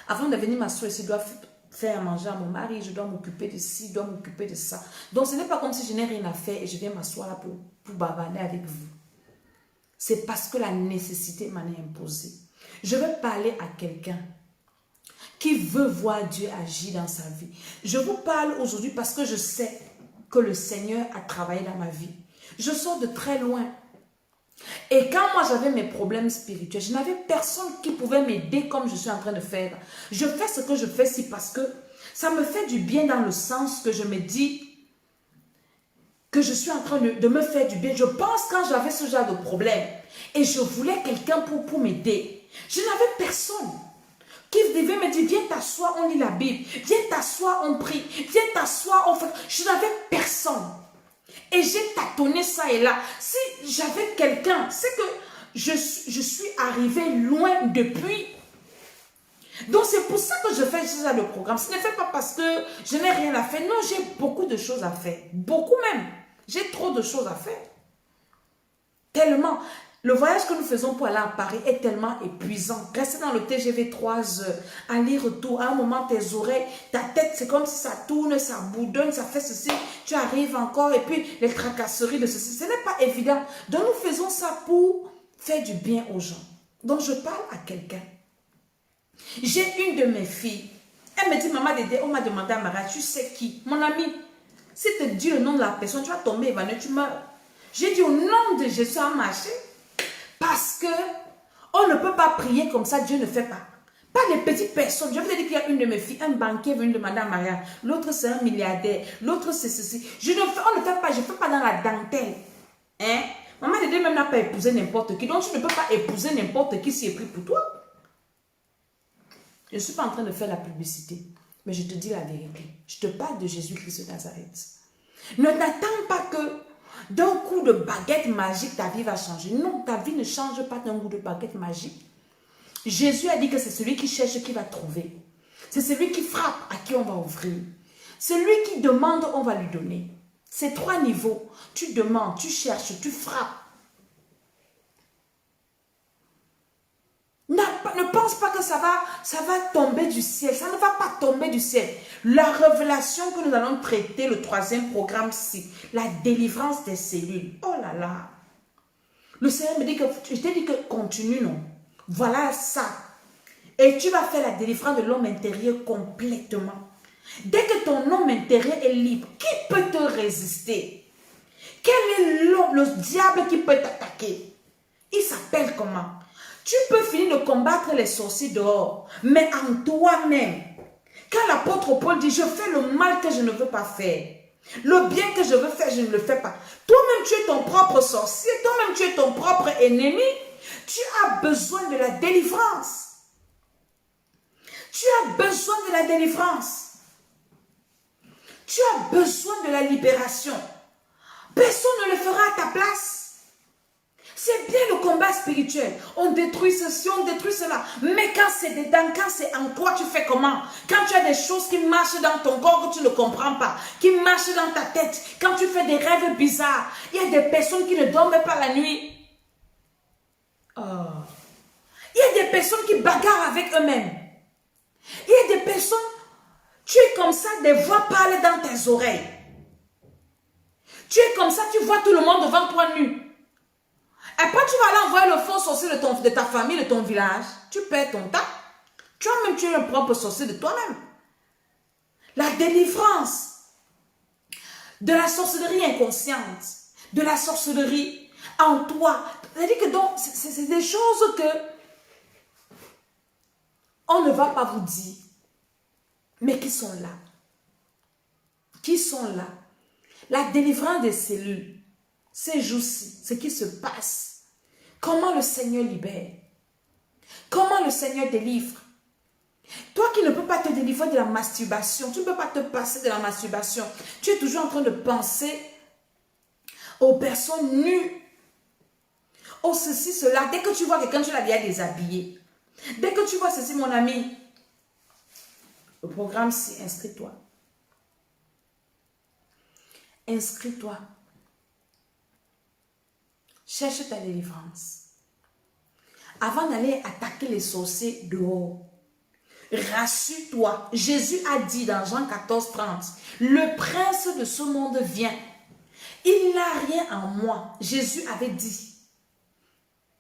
Avant de venir m'asseoir ici, je dois faire manger à mon mari, je dois m'occuper de ci, je dois m'occuper de ça. Donc, ce n'est pas comme si je n'ai rien à faire et je viens m'asseoir là pour bavarder avec vous. C'est parce que la nécessité m'en est imposée. Je veux parler à quelqu'un qui veut voir Dieu agir dans sa vie. Je vous parle aujourd'hui parce que je sais que le Seigneur a travaillé dans ma vie. Je sors de très loin. Et quand moi j'avais mes problèmes spirituels, je n'avais personne qui pouvait m'aider comme je suis en train de faire. Je fais ce que je fais ici parce que ça me fait du bien dans le sens que je me dis que je suis en train de me faire du bien. Je pense quand j'avais ce genre de problème et je voulais quelqu'un pour m'aider. Je n'avais personne qui devait me dire, viens t'asseoir, on lit la Bible. Viens t'asseoir, on prie. Viens t'asseoir, on fait... Je n'avais personne. Et j'ai tâtonné ça et là. Si j'avais quelqu'un, c'est que je suis arrivée loin depuis. Donc c'est pour ça que je fais ce genre de programme. Ce n'est fait pas parce que je n'ai rien à faire. Non, j'ai beaucoup de choses à faire. Beaucoup même. J'ai trop de choses à faire. Tellement. Le voyage que nous faisons pour aller à Paris est tellement épuisant. Rester dans le TGV 3 heures, aller-retour, à un moment tes oreilles, ta tête, c'est comme si ça tourne, ça boudonne, ça fait ceci, tu arrives encore et puis les tracasseries de ceci. Ce n'est pas évident. Donc nous faisons ça pour faire du bien aux gens. Donc je parle à quelqu'un. J'ai une de mes filles. Elle me dit, maman Dédé, on m'a demandé à Maria, tu sais qui? Mon ami, si tu te dis le nom de la personne, tu vas tomber évanoui, tu meurs. J'ai dit au nom de Jésus à marcher. Parce que on ne peut pas prier comme ça, Dieu ne fait pas. Pas les petites personnes. Je vous ai dit qu'il y a une de mes filles, un banquier est venu demander à Maria. L'autre c'est un milliardaire. L'autre c'est ceci. On ne fait pas, je ne fais pas dans la dentelle. Hein? Maman Dédé même n'a pas épousé n'importe qui. Donc tu ne peux pas épouser n'importe qui s'il est pris pour toi. Je ne suis pas en train de faire la publicité. Mais je te dis la vérité. Je te parle de Jésus-Christ de Nazareth. Ne t'attends pas que d'un coup de baguette magique, ta vie va changer. Non, ta vie ne change pas d'un coup de baguette magique. Jésus a dit que c'est celui qui cherche qui va trouver. C'est celui qui frappe à qui on va ouvrir. Celui qui demande, on va lui donner. C'est 3 niveaux. Tu demandes, tu cherches, tu frappes. Ne pense pas que ça va tomber du ciel. Ça ne va pas tomber du ciel. La révélation que nous allons traiter, le 3e programme-ci, la délivrance des cellules. Oh là là. Le Seigneur me dit que, je t'ai dit que continue, non. Voilà ça. Et tu vas faire la délivrance de l'homme intérieur complètement. Dès que ton homme intérieur est libre, qui peut te résister? Quel est le diable qui peut t'attaquer? Il s'appelle comment? Tu peux finir de combattre les sorciers dehors, mais en toi-même. Quand l'apôtre Paul dit, je fais le mal que je ne veux pas faire. Le bien que je veux faire, je ne le fais pas. Toi-même, tu es ton propre sorcier. Toi-même, tu es ton propre ennemi. Tu as besoin de la délivrance. Tu as besoin de la délivrance. Tu as besoin de la libération. Personne ne le fera à ta place. C'est bien le combat spirituel. On détruit ceci, on détruit cela. Mais quand c'est dedans, quand c'est en toi, tu fais comment? Quand tu as des choses qui marchent dans ton corps que tu ne comprends pas, qui marchent dans ta tête, quand tu fais des rêves bizarres, il y a des personnes qui ne dorment pas la nuit. Oh. Il y a des personnes qui bagarrent avec eux-mêmes. Il y a des personnes, tu es comme ça, des voix parlent dans tes oreilles. Tu es comme ça, tu vois tout le monde devant toi nu. Après, tu vas aller envoyer le faux sorcier de ta famille, de ton village. Tu perds ton temps. Tu as même tué le propre sorcier de toi-même. La délivrance de la sorcellerie inconsciente, de la sorcellerie en toi. C'est-à-dire que c'est des choses que on ne va pas vous dire, mais qui sont là. qui sont là. La délivrance des cellules, ces jours-ci, ce qui se passe. Comment le Seigneur libère? Comment le Seigneur délivre? Toi qui ne peux pas te délivrer de la masturbation, tu ne peux pas te passer de la masturbation. Tu es toujours en train de penser aux personnes nues, aux ceci, cela. Dès que tu vois quelqu'un, tu l'as déjà déshabillé. Dès que tu vois ceci, mon ami, le programme, c'est inscris-toi. Inscris-toi. Cherche ta délivrance. Avant d'aller attaquer les sorciers dehors, rassure-toi. Jésus a dit dans Jean 14, 30, le prince de ce monde vient. Il n'a rien en moi. Jésus avait dit,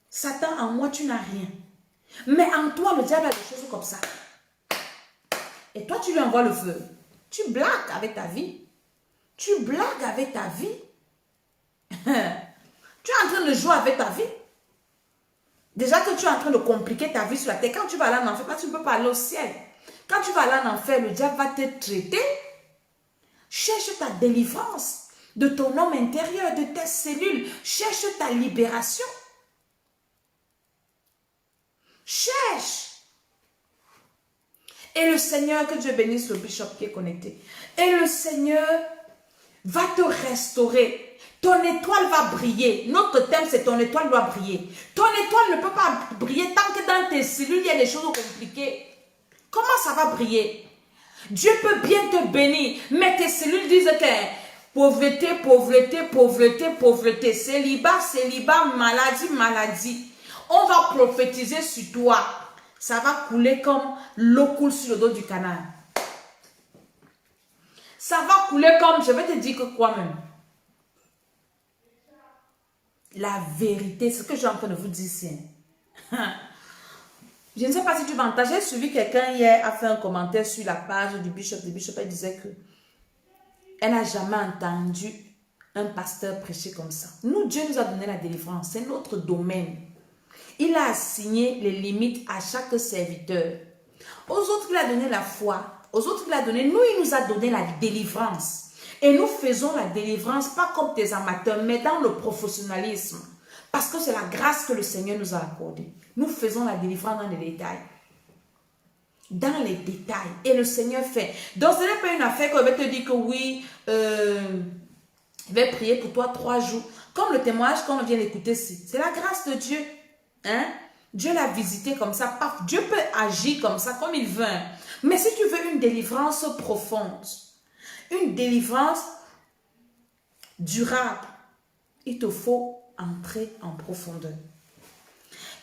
Satan, en moi, tu n'as rien. Mais en toi, le diable a des choses comme ça. Et toi, tu lui envoies le feu. Tu blagues avec ta vie. Tu blagues avec ta vie. Tu es en train de jouer avec ta vie. Déjà que tu es en train de compliquer ta vie sur la terre. Quand tu vas aller en enfer, tu ne peux pas aller au ciel. Quand tu vas aller en enfer, le diable va te traiter. Cherche ta délivrance de ton homme intérieur, de tes cellules. Cherche ta libération. Cherche. Et le Seigneur, que Dieu bénisse le bishop qui est connecté. Et le Seigneur va te restaurer. Ton étoile va briller. Notre thème, c'est ton étoile doit briller. Ton étoile ne peut pas briller tant que dans tes cellules, il y a des choses compliquées. Comment ça va briller? Dieu peut bien te bénir, mais tes cellules disent que pauvreté, pauvreté, pauvreté, pauvreté, célibat, célibat, maladie, maladie. On va prophétiser sur toi. Ça va couler comme l'eau coule sur le dos du canard. Ça va couler comme, je vais te dire que quoi même. La vérité, ce que j'ai en train de vous dire, c'est... Je ne sais pas si tu vas entendre. J'ai suivi quelqu'un hier a fait un commentaire sur la page du bishop. Le bishop, elle disait que elle n'a jamais entendu un pasteur prêcher comme ça. Nous, Dieu nous a donné la délivrance. C'est notre domaine. Il a assigné les limites à chaque serviteur. Aux autres, il a donné la foi. Aux autres, il a donné... Nous, il nous a donné la délivrance. Et nous faisons la délivrance, pas comme des amateurs, mais dans le professionnalisme. Parce que c'est la grâce que le Seigneur nous a accordée. Nous faisons la délivrance dans les détails. Dans les détails. Et le Seigneur fait. Donc, ce n'est pas une affaire qu'on va te dire que oui, je vais prier pour toi 3 jours. Comme le témoignage qu'on vient d'écouter ici. C'est la grâce de Dieu. Hein? Dieu l'a visité comme ça. Dieu peut agir comme ça, comme il veut. Mais si tu veux une délivrance profonde, une délivrance durable, il te faut entrer en profondeur.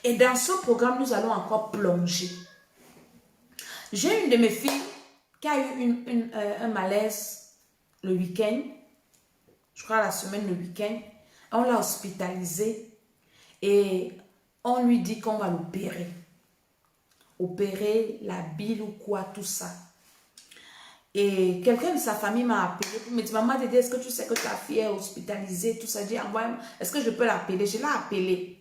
Et dans ce programme, nous allons encore plonger. J'ai une de mes filles qui a eu un malaise le week-end, je crois la semaine, le week-end. On l'a hospitalisée et on lui dit qu'on va l'opérer. Opérer la bile ou quoi, tout ça. Et quelqu'un de sa famille m'a appelé pour me dire, maman, Dédé, est-ce que tu sais que ta fille est hospitalisée, tout ça. Je dis, est-ce que je peux l'appeler? Je l'ai appelée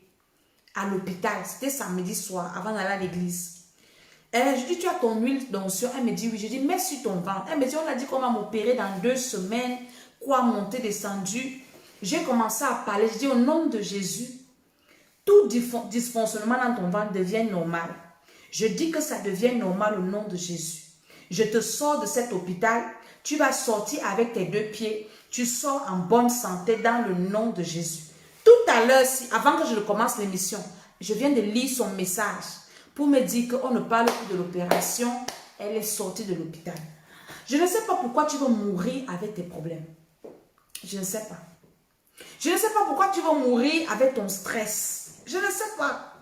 à l'hôpital. C'était samedi soir, avant d'aller à l'église. Je dis, tu as ton huile d'onction? Elle me dit, oui. Je dis, mets sur ton ventre. Elle me dit, on a dit qu'on va m'opérer dans 2 semaines. Quoi, monter, descendu. J'ai commencé à parler. Je dis, au nom de Jésus, tout dysfonctionnement dans ton ventre devient normal. Je dis que ça devient normal au nom de Jésus. Je te sors de cet hôpital, tu vas sortir avec tes 2 pieds, tu sors en bonne santé dans le nom de Jésus. Tout à l'heure, avant que je commence l'émission, je viens de lire son message pour me dire qu'on ne parle plus de l'opération, elle est sortie de l'hôpital. Je ne sais pas pourquoi tu veux mourir avec tes problèmes. Je ne sais pas. Je ne sais pas pourquoi tu veux mourir avec ton stress. Je ne sais pas.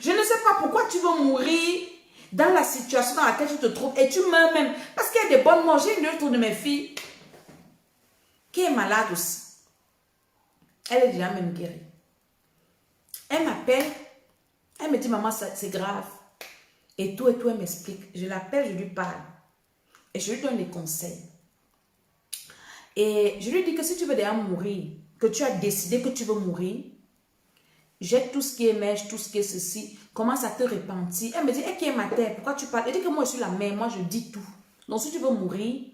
Je ne sais pas pourquoi tu veux mourir dans la situation dans laquelle tu te trouves et tu meurs même. Parce qu'il y a des bonnes morts. J'ai une autre de mes filles qui est malade aussi. Elle est déjà même guérie. Elle m'appelle. Elle me dit, maman, c'est grave. Et tout, elle m'explique. Je l'appelle, je lui parle. Et je lui donne des conseils. Et je lui dis que si tu veux déjà mourir, que tu as décidé que tu veux mourir, jette tout ce qui est mèche, tout ce qui est ceci, commence à te repentir. Elle me dit, qui est ma terre? Pourquoi tu parles? Elle dit que moi je suis la mère, moi je dis tout. Donc si tu veux mourir,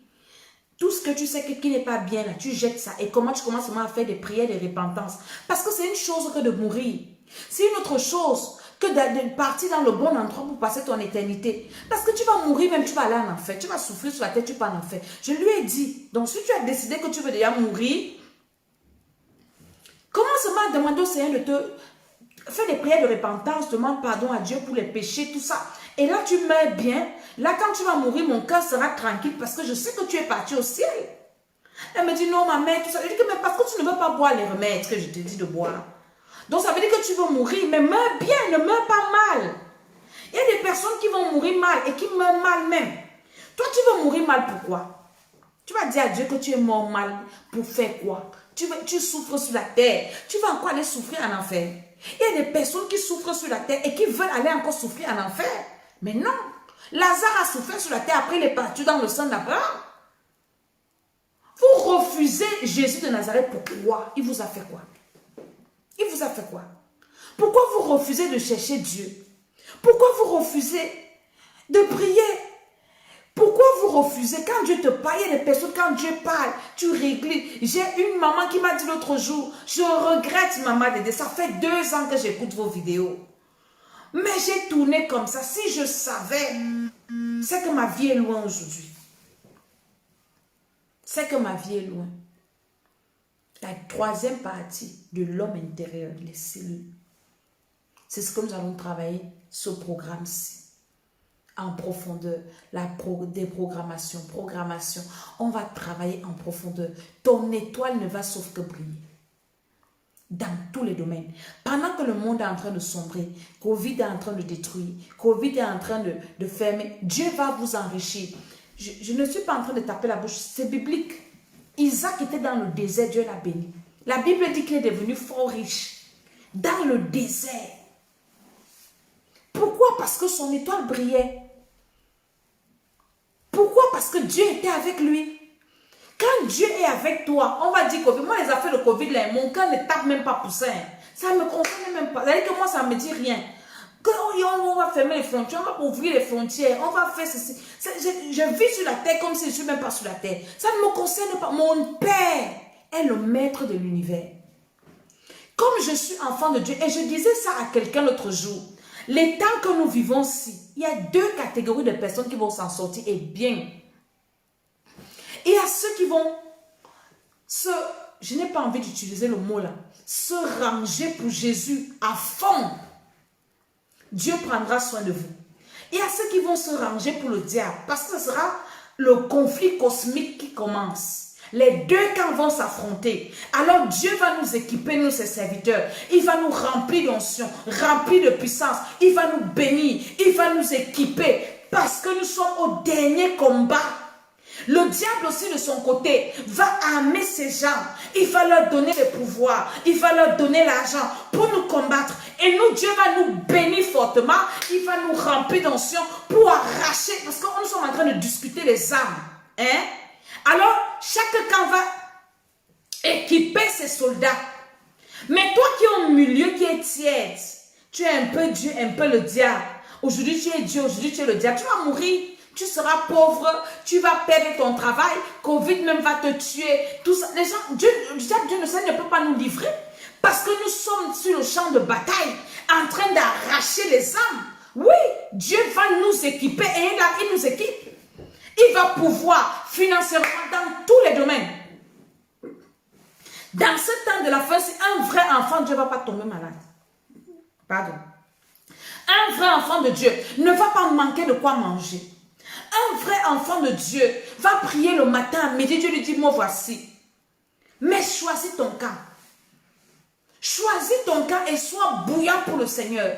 Tout ce que tu sais qui n'est pas bien, là, tu jettes ça. Et comment tu commences à faire des prières de repentance. Parce que c'est une chose que de mourir. C'est une autre chose que de partir dans le bon endroit pour passer ton éternité. Parce que tu vas mourir, même tu vas aller en enfer. Tu vas souffrir sur la tête, tu vas en enfer. Je lui ai dit, donc si tu as décidé que tu veux déjà mourir, commence à demander au Seigneur de te faire des prières de repentance, demande pardon à Dieu pour les péchés, tout ça. Et là, tu meurs bien. Là, quand tu vas mourir, mon cœur sera tranquille parce que je sais que tu es parti au ciel. Elle me dit, non, ma mère, tout ça. Je dis que, mais parce que tu ne veux pas boire les remèdes que je te dis de boire. Donc, ça veut dire que tu veux mourir, mais meurs bien, ne meurs pas mal. Il y a des personnes qui vont mourir mal et qui meurent mal même. Toi, tu veux mourir mal, pourquoi? Tu vas dire à Dieu que tu es mort mal pour faire quoi? Tu souffres sur la terre. Tu vas encore aller souffrir en enfer. Il y a des personnes qui souffrent sur la terre et qui veulent aller encore souffrir en enfer. Mais non. Lazare a souffert sur la terre, après il est parti dans le sang d'Abraham. Vous refusez Jésus de Nazareth, pourquoi? Il vous a fait quoi? Il vous a fait quoi? Pourquoi vous refusez de chercher Dieu? Pourquoi vous refusez de prier? Pourquoi vous refusez? Quand Dieu te parle, il y a des personnes, quand Dieu parle, tu réglis. J'ai une maman qui m'a dit l'autre jour, je regrette maman Dédé, ça fait 2 ans que j'écoute vos vidéos. Mais j'ai tourné comme ça. Si je savais, c'est que ma vie est loin aujourd'hui. C'est que ma vie est loin. La 3e partie de l'homme intérieur, les cellules. C'est ce que nous allons travailler, ce programme-ci. En profondeur, déprogrammation, programmation. On va travailler en profondeur. Ton étoile ne va sauf que briller. Dans tous les domaines. Pendant que le monde est en train de sombrer, Covid est en train de détruire, Covid est en train de fermer, Dieu va vous enrichir. Je ne suis pas en train de taper la bouche, c'est biblique. Isaac était dans le désert, Dieu l'a béni. La Bible dit qu'il est devenu fort riche. Dans le désert. Pourquoi? Parce que son étoile brillait. Pourquoi? Parce que Dieu était avec lui. Quand Dieu est avec toi, on va dire Covid. Moi, les affaires de Covid, là, mon cœur ne tape même pas pour ça. Ça ne me concerne même pas. C'est-à-dire que moi, ça ne me dit rien. On va fermer les frontières, on va ouvrir les frontières, on va faire ceci. Je vis sur la terre comme si je ne suis même pas sur la terre. Ça ne me concerne pas. Mon Père est le maître de l'univers. Comme je suis enfant de Dieu, et je disais ça à quelqu'un l'autre jour, les temps que nous vivons ici, il y a 2 catégories de personnes qui vont s'en sortir et bien. Il y a ceux qui vont je n'ai pas envie d'utiliser le mot là, se ranger pour Jésus à fond. Dieu prendra soin de vous. Il y a ceux qui vont se ranger pour le diable parce que ce sera le conflit cosmique qui commence. Les 2 camps vont s'affronter. Alors Dieu va nous équiper, nous ses serviteurs. Il va nous remplir d'onction, remplir de puissance. Il va nous bénir, il va nous équiper parce que nous sommes au dernier combat. Le diable aussi de son côté va armer ces gens. Il va leur donner le pouvoir. Il va leur donner l'argent pour nous combattre. Et nous, Dieu va nous bénir fortement. Il va nous remplir d'onction pour arracher. Parce que nous sommes en train de discuter les armes. Hein? Alors, chaque camp va équiper ses soldats. Mais toi qui es au milieu, qui est tiède, tu es un peu Dieu, un peu le diable. Aujourd'hui, tu es Dieu, aujourd'hui, tu es le diable. Tu vas mourir. Tu seras pauvre, tu vas perdre ton travail, Covid même va te tuer, tout ça. Les gens, Dieu ne peut pas nous livrer parce que nous sommes sur le champ de bataille en train d'arracher les âmes. Oui, Dieu va nous équiper et là, il nous équipe. Il va pouvoir financièrement dans tous les domaines. Dans ce temps de la fin, si un vrai enfant, Dieu ne va pas tomber malade. Pardon. Un vrai enfant de Dieu ne va pas manquer de quoi manger. Un vrai enfant de Dieu va prier le matin, à midi, Dieu lui dit, moi voici. Mais choisis ton camp. Choisis ton camp et sois bouillant pour le Seigneur.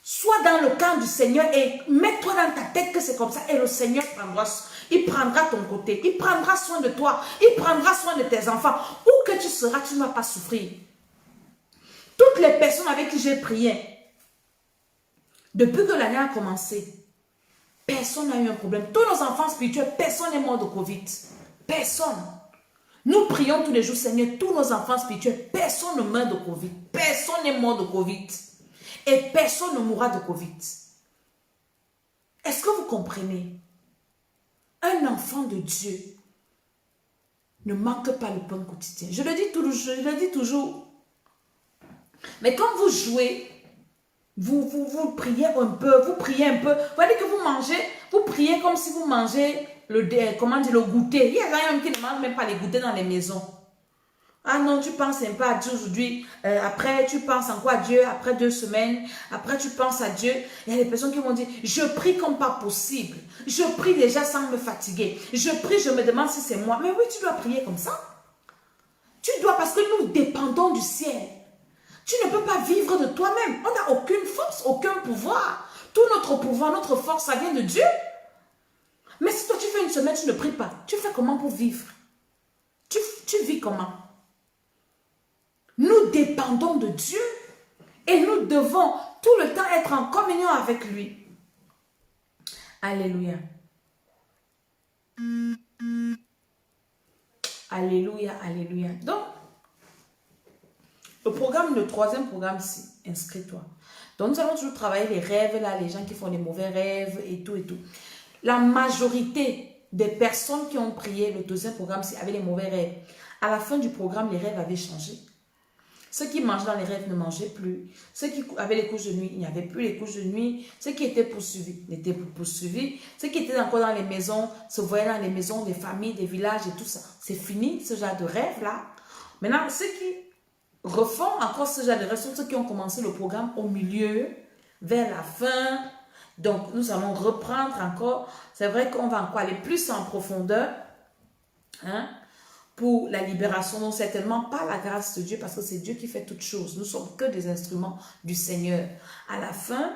Sois dans le camp du Seigneur et mets-toi dans ta tête que c'est comme ça. Et le Seigneur prendra ton côté. Il prendra soin de toi. Il prendra soin de tes enfants. Où que tu seras, tu ne vas pas souffrir. Toutes les personnes avec qui j'ai prié, depuis que l'année a commencé, personne n'a eu un problème. Tous nos enfants spirituels, personne n'est mort de Covid. Personne. Nous prions tous les jours, Seigneur, tous nos enfants spirituels, personne ne meurt de Covid. Personne n'est mort de Covid. Et personne ne mourra de Covid. Est-ce que vous comprenez? Un enfant de Dieu ne manque pas le pain quotidien. Je le dis toujours. Mais quand vous jouez, vous priez un peu, vous priez un peu. Vous voyez que vous mangez, vous priez comme si vous mangez le goûter. Il y a quand même qui ne mangent même pas les goûters dans les maisons. Ah non, tu penses un peu à Dieu aujourd'hui, après tu penses encore à Dieu, après 2 semaines, après tu penses à Dieu. Il y a des personnes qui vont dire, je prie comme pas possible. Je prie déjà sans me fatiguer. Je prie, je me demande si c'est moi. Mais oui, tu dois prier comme ça. Tu dois, parce que nous dépendons du ciel. Tu ne peux pas vivre de toi-même. On n'a aucune force, aucun pouvoir. Tout notre pouvoir, notre force, ça vient de Dieu. Mais si toi tu fais une semaine, tu ne pries pas, tu fais comment pour vivre? Tu vis comment? Nous dépendons de Dieu et nous devons tout le temps être en communion avec lui. Alléluia. Alléluia, alléluia. Donc, le troisième programme, c'est inscris-toi. Donc, nous allons toujours travailler les rêves, là, les gens qui font des mauvais rêves et tout et tout. La majorité des personnes qui ont prié le deuxième programme, c'est avec les mauvais rêves. À la fin du programme, les rêves avaient changé. Ceux qui mangeaient dans les rêves ne mangeaient plus. Ceux qui avaient les couches de nuit, il n'y avait plus les couches de nuit. Ceux qui étaient poursuivis n'étaient plus poursuivis. Ceux qui étaient encore dans les maisons, se voyaient dans les maisons des familles, des villages et tout ça. C'est fini, ce genre de rêve-là. Maintenant, ceux qui refont encore ce genre de rêve sont ceux qui ont commencé le programme au milieu, vers la fin. Donc, nous allons reprendre encore. C'est vrai qu'on va encore aller plus en profondeur. Hein? Pour la libération, non certainement pas la grâce de Dieu, parce que c'est Dieu qui fait toutes choses. Nous ne sommes que des instruments du Seigneur. À la fin,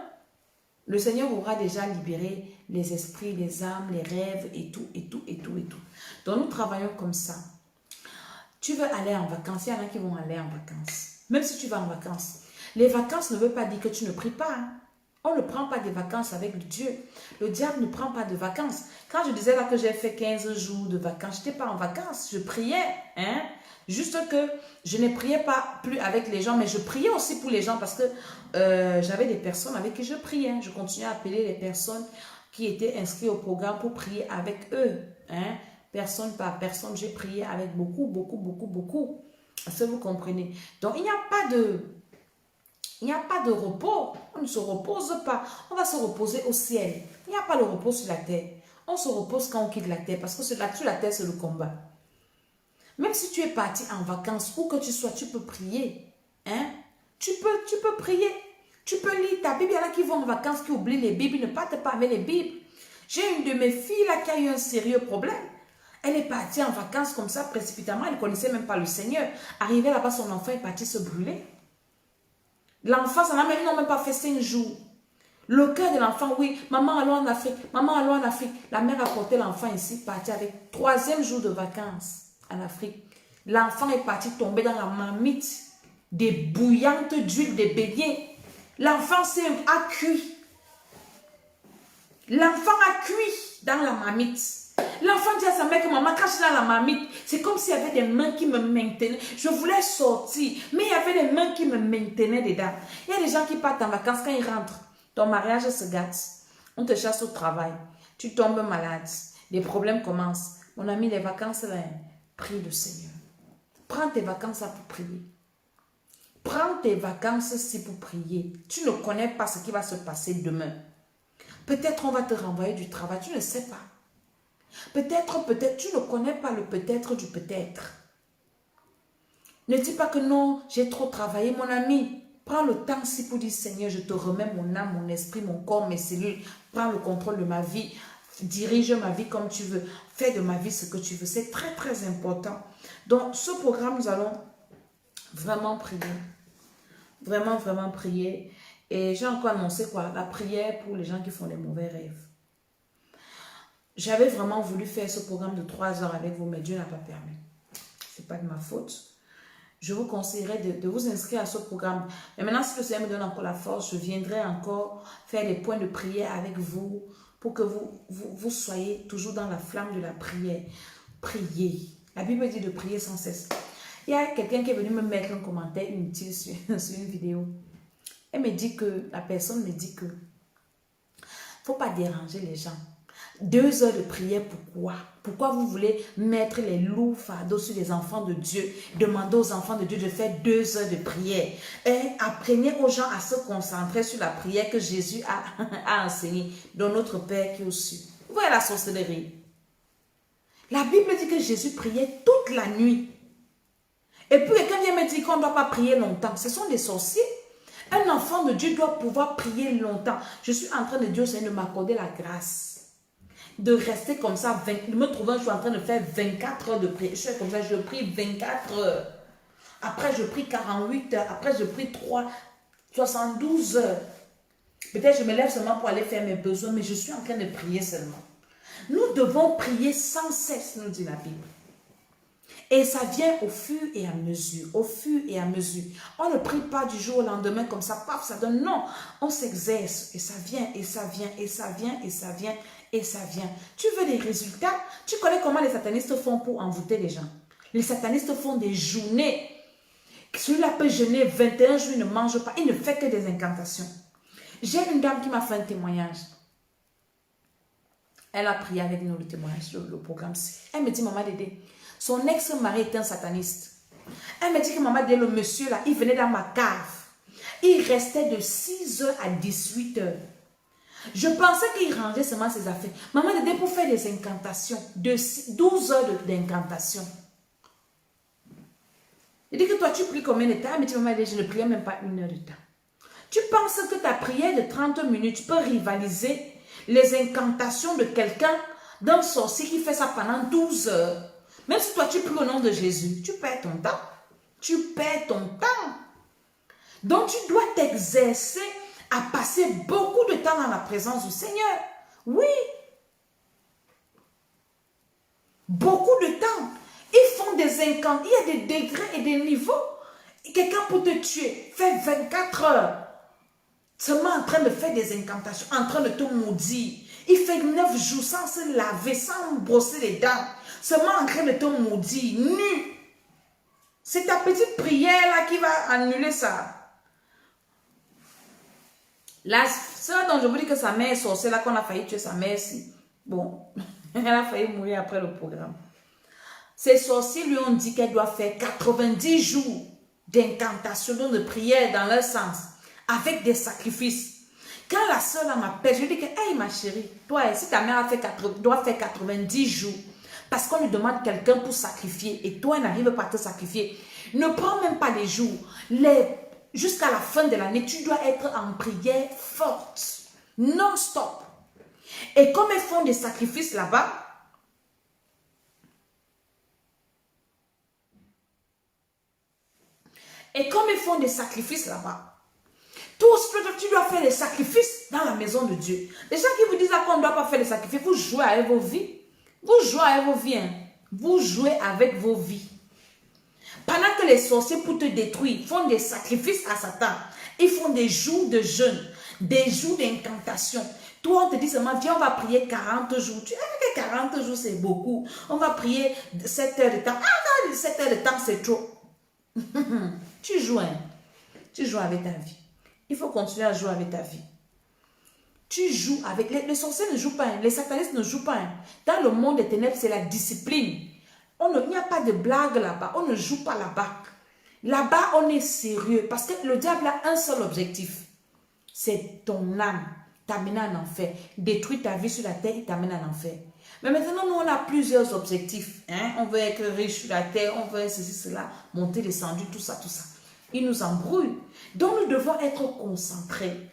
le Seigneur aura déjà libéré les esprits, les âmes, les rêves et tout, et tout, et tout, et tout. Donc nous travaillons comme ça. Tu veux aller en vacances, il y en a qui vont aller en vacances. Même si tu vas en vacances. Les vacances ne veulent pas dire que tu ne pries pas. Hein. On ne prend pas des vacances avec Dieu. Le diable ne prend pas de vacances. Quand je disais là que j'ai fait 15 jours de vacances, je n'étais pas en vacances, je priais. Hein? Juste que je ne priais pas plus avec les gens, mais je priais aussi pour les gens parce que j'avais des personnes avec qui je priais. Je continuais à appeler les personnes qui étaient inscrites au programme pour prier avec eux. Hein? Personne par personne, j'ai prié avec beaucoup, beaucoup, beaucoup, beaucoup. Est-ce que vous comprenez? Donc, il n'y a pas de repos. On ne se repose pas. On va se reposer au ciel. Il n'y a pas de repos sur la terre. On se repose quand on quitte la terre parce que sur la terre, c'est le combat. Même si tu es parti en vacances, où que tu sois, tu peux prier. Hein? Tu peux prier. Tu peux lire ta Bible. Il y en a qui vont en vacances, qui oublient les Bibles. Ne partent pas avec les Bibles. J'ai une de mes filles là qui a eu un sérieux problème. Elle est partie en vacances comme ça, précipitamment. Elle ne connaissait même pas le Seigneur. Arrivée là-bas, son enfant est parti se brûler. L'enfant, ça n'a même pas fait 5 jours. Le cœur de l'enfant, oui, maman, allons en Afrique. Maman, allons en Afrique. La mère a porté l'enfant ici, parti avec 3e jour de vacances en Afrique. L'enfant est parti tomber dans la marmite des bouillantes d'huile de bélier. L'enfant a cuit. L'enfant a cuit dans la marmite. L'enfant dit à sa mère que maman, quand je suis dans la marmite, c'est comme s'il y avait des mains qui me maintenaient. Je voulais sortir, mais il y avait des mains qui me maintenaient dedans. Il y a des gens qui partent en vacances, quand ils rentrent, ton mariage se gâte, on te chasse au travail, tu tombes malade, les problèmes commencent. Mon ami, les vacances, là, prie le Seigneur. Prends tes vacances là pour prier. Prends tes vacances ci pour prier. Tu ne connais pas ce qui va se passer demain. Peut-être on va te renvoyer du travail, tu ne sais pas. Peut-être, tu ne connais pas le peut-être du peut-être. Ne dis pas que non, j'ai trop travaillé, mon ami. Prends le temps si pour dire, Seigneur, je te remets mon âme, mon esprit, mon corps, mes cellules. Prends le contrôle de ma vie. Dirige ma vie comme tu veux. Fais de ma vie ce que tu veux. C'est très, très important. Donc, ce programme, nous allons vraiment prier. Vraiment, vraiment prier. Et j'ai encore annoncé quoi? La prière pour les gens qui font des mauvais rêves. J'avais vraiment voulu faire ce programme de 3 heures avec vous, mais Dieu n'a pas permis. Ce n'est pas de ma faute. Je vous conseillerais de vous inscrire à ce programme. Mais maintenant, si le Seigneur me donne encore la force, je viendrai encore faire des points de prière avec vous pour que vous soyez toujours dans la flamme de la prière. Priez. La Bible dit de prier sans cesse. Il y a quelqu'un qui est venu me mettre un commentaire inutile sur une vidéo. La personne me dit que faut pas déranger les gens. 2 heures de prière, pourquoi? Pourquoi vous voulez mettre les lourds fardeaux sur les enfants de Dieu? Demandez aux enfants de Dieu de faire 2 heures de prière. Et apprenez aux gens à se concentrer sur la prière que Jésus a enseignée dans notre Père qui est aux cieux. Vous voyez la sorcellerie. La Bible dit que Jésus priait toute la nuit. Et puis quelqu'un vient me dire qu'on ne doit pas prier longtemps. Ce sont des sorciers. Un enfant de Dieu doit pouvoir prier longtemps. Je suis en train de dire au Seigneur de m'accorder la grâce de rester comme ça, de me trouver, je suis en train de faire 24 heures de prière. Je suis comme ça, je prie 24 heures. Après, je prie 48 heures. Après, je prie 72 heures. Peut-être je me lève seulement pour aller faire mes besoins, mais je suis en train de prier seulement. Nous devons prier sans cesse, nous dit la Bible. Et ça vient au fur et à mesure, au fur et à mesure. On ne prie pas du jour au lendemain comme ça, paf, ça donne. Non, on s'exerce et ça vient, et ça vient, et ça vient, et ça vient, et ça vient. Tu veux des résultats? Tu connais comment les satanistes font pour envoûter les gens? Les satanistes font des journées. Celui-là peut jeûner 21 jours, il ne mange pas, il ne fait que des incantations. J'ai une dame qui m'a fait un témoignage. Elle a prié avec nous le témoignage sur le programme. Elle me dit, maman Dédé, son ex-mari est un sataniste. Elle me dit que maman Dédé, le monsieur là, il venait dans ma cave. Il restait de 6 heures à 18 heures. Je pensais qu'il rangeait seulement ses affaires. Maman Dédé, pour faire des incantations, de 12 heures d'incantation. Il dit que toi, tu pries combien de temps? Elle me dit, maman Dédé, je ne priais même pas 1 heure de temps. Tu penses que ta prière de 30 minutes peut rivaliser les incantations de quelqu'un, d'un sorcier qui fait ça pendant 12 heures? Même si toi tu pries au nom de Jésus, tu perds ton temps. Tu perds ton temps. Donc tu dois t'exercer à passer beaucoup de temps dans la présence du Seigneur. Oui. Beaucoup de temps. Ils font des incantations. Il y a des degrés et des niveaux. Quelqu'un pour te tuer fait 24 heures. Seulement en train de faire des incantations, en train de te maudire. Il fait 9 jours sans se laver, sans brosser les dents. Seulement en train de te maudire, nu. C'est ta petite prière là qui va annuler ça. La soeur dont je vous dis que sa mère est sorcière, là qu'on a failli tuer sa mère, si. Bon, elle a failli mourir après le programme. Ces sorciers lui ont dit qu'elle doit faire 90 jours d'incantation, de prière dans leur sens, avec des sacrifices. Quand la soeur m'appelle, je lui dis que, hey ma chérie, toi, si ta mère doit faire 90 jours, parce qu'on lui demande quelqu'un pour sacrifier, et toi, elle n'arrive pas à te sacrifier, ne prends même pas les jours. Jusqu'à la fin de l'année, tu dois être en prière forte, non-stop. Et comme ils font des sacrifices là-bas, tu dois faire des sacrifices dans la maison de Dieu. Les gens qui vous disent qu'on ne doit pas faire des sacrifices, vous jouez avec vos vies. Vous jouez avec vos vies. Hein. Vous jouez avec vos vies. Pendant que les sorciers, pour te détruire, font des sacrifices à Satan, ils font des jours de jeûne, des jours d'incantation. Toi, on te dit seulement, viens, on va prier 40 jours. Tu sais que 40 jours, c'est beaucoup. On va prier 7 heures de temps. Ah non, 7 heures de temps, c'est trop. Tu joues, hein? Tu joues avec ta vie. Il faut continuer à jouer avec ta vie. Tu joues avec... Les sorciers ne jouent pas, hein. Les satanistes ne jouent pas. Hein. Dans le monde des ténèbres, c'est la discipline. Il n'y a pas de blague là-bas. On ne joue pas là-bas. Là-bas, on est sérieux. Parce que le diable a un seul objectif. C'est ton âme. T'amener en enfer. Détruire ta vie sur la terre et t'amener en enfer. Mais maintenant, nous, on a plusieurs objectifs. Hein? On veut être riche sur la terre. On veut être ceci, cela. Monter, descendu, tout ça, tout ça. Ils nous embrouillent. Donc, nous devons être concentrés.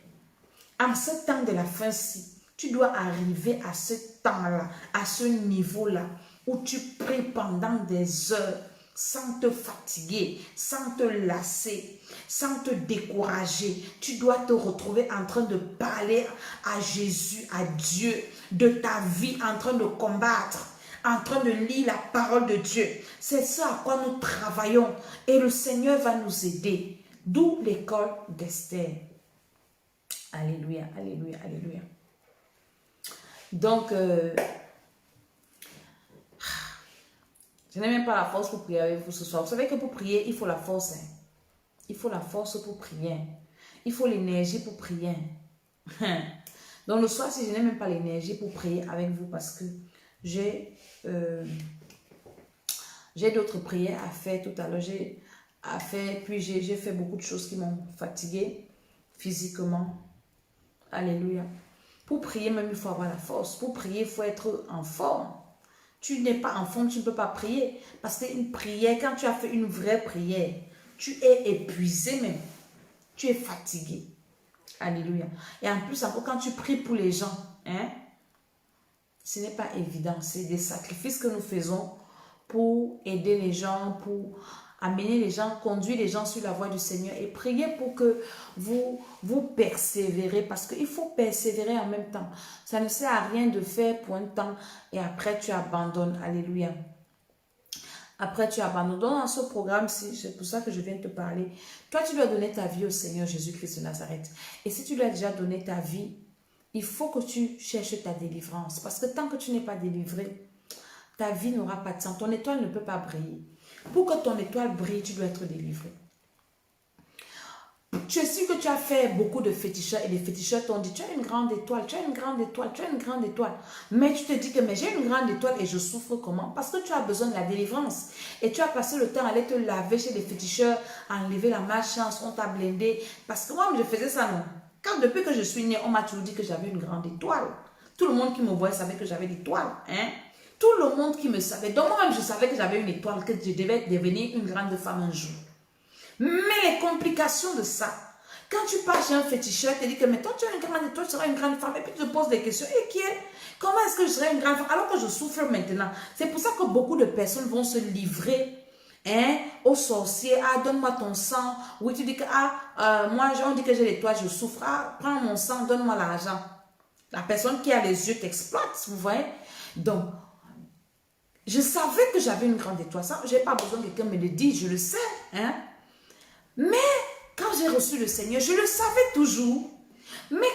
En ce temps de la fin-ci, tu dois arriver à ce temps-là, à ce niveau-là, où tu pries pendant des heures, sans te fatiguer, sans te lasser, sans te décourager. Tu dois te retrouver en train de parler à Jésus, à Dieu, de ta vie, en train de combattre, en train de lire la parole de Dieu. C'est ça à quoi nous travaillons et le Seigneur va nous aider. D'où l'école d'Esther. Alléluia, alléluia, alléluia. Donc, je n'ai même pas la force pour prier avec vous ce soir. Vous savez que pour prier, il faut la force. Hein? Il faut la force pour prier. Il faut l'énergie pour prier. Donc le soir, si je n'ai même pas l'énergie pour prier avec vous parce que j'ai d'autres prières à faire tout à l'heure. Puis j'ai fait beaucoup de choses qui m'ont fatiguée physiquement. Alléluia. Pour prier, même il faut avoir la force. Pour prier, il faut être en forme. Tu n'es pas en forme, tu ne peux pas prier. Parce qu'une prière, quand tu as fait une vraie prière, tu es épuisé même. Tu es fatigué. Alléluia. Et en plus, encore quand tu pries pour les gens, ce n'est pas évident. C'est des sacrifices que nous faisons pour aider les gens, pour amener les gens, conduire les gens sur la voie du Seigneur et prier pour que vous persévérez, parce qu'il faut persévérer en même temps. Ça ne sert à rien de faire pour un temps et après tu abandonnes. Alléluia. Après tu abandonnes. Donc dans ce programme-ci, c'est pour ça que je viens de te parler. Toi, tu dois donner ta vie au Seigneur Jésus-Christ de Nazareth. Et si tu lui as déjà donné ta vie, il faut que tu cherches ta délivrance. Parce que tant que tu n'es pas délivré, ta vie n'aura pas de sens. Ton étoile ne peut pas briller. Pour que ton étoile brille, tu dois être délivré. Je sais que tu as fait beaucoup de féticheurs et les féticheurs t'ont dit, tu as une grande étoile, tu as une grande étoile, tu as une grande étoile. Mais tu te dis que mais j'ai une grande étoile et je souffre comment? Parce que tu as besoin de la délivrance. Et tu as passé le temps à aller te laver chez les féticheurs, à enlever la malchance, on t'a blindé. Parce que moi, je faisais ça, non. Depuis que je suis née, on m'a toujours dit que j'avais une grande étoile. Tout le monde qui me voyait savait que j'avais l'étoile, Tout le monde qui me savait. Donc moi-même, je savais que j'avais une étoile, que je devais devenir une grande femme un jour. Mais les complications de ça, quand tu pars chez un féticheur, tu te dis que mais toi, tu as une grande étoile, tu seras une grande femme. Et puis tu te poses des questions. Et comment est-ce que je serai une grande femme alors que je souffre maintenant? C'est pour ça que beaucoup de personnes vont se livrer aux sorciers. Ah, donne-moi ton sang. Oui, tu dis que moi, on dit que j'ai l'étoile, je souffre. Ah, prends mon sang, donne-moi l'argent. La personne qui a les yeux t'exploite, vous voyez? Donc, je savais que j'avais une grande étoile. Ça, je n'ai pas besoin que quelqu'un me le dise, je le sais. Mais quand j'ai reçu le Seigneur, je le savais toujours. Mais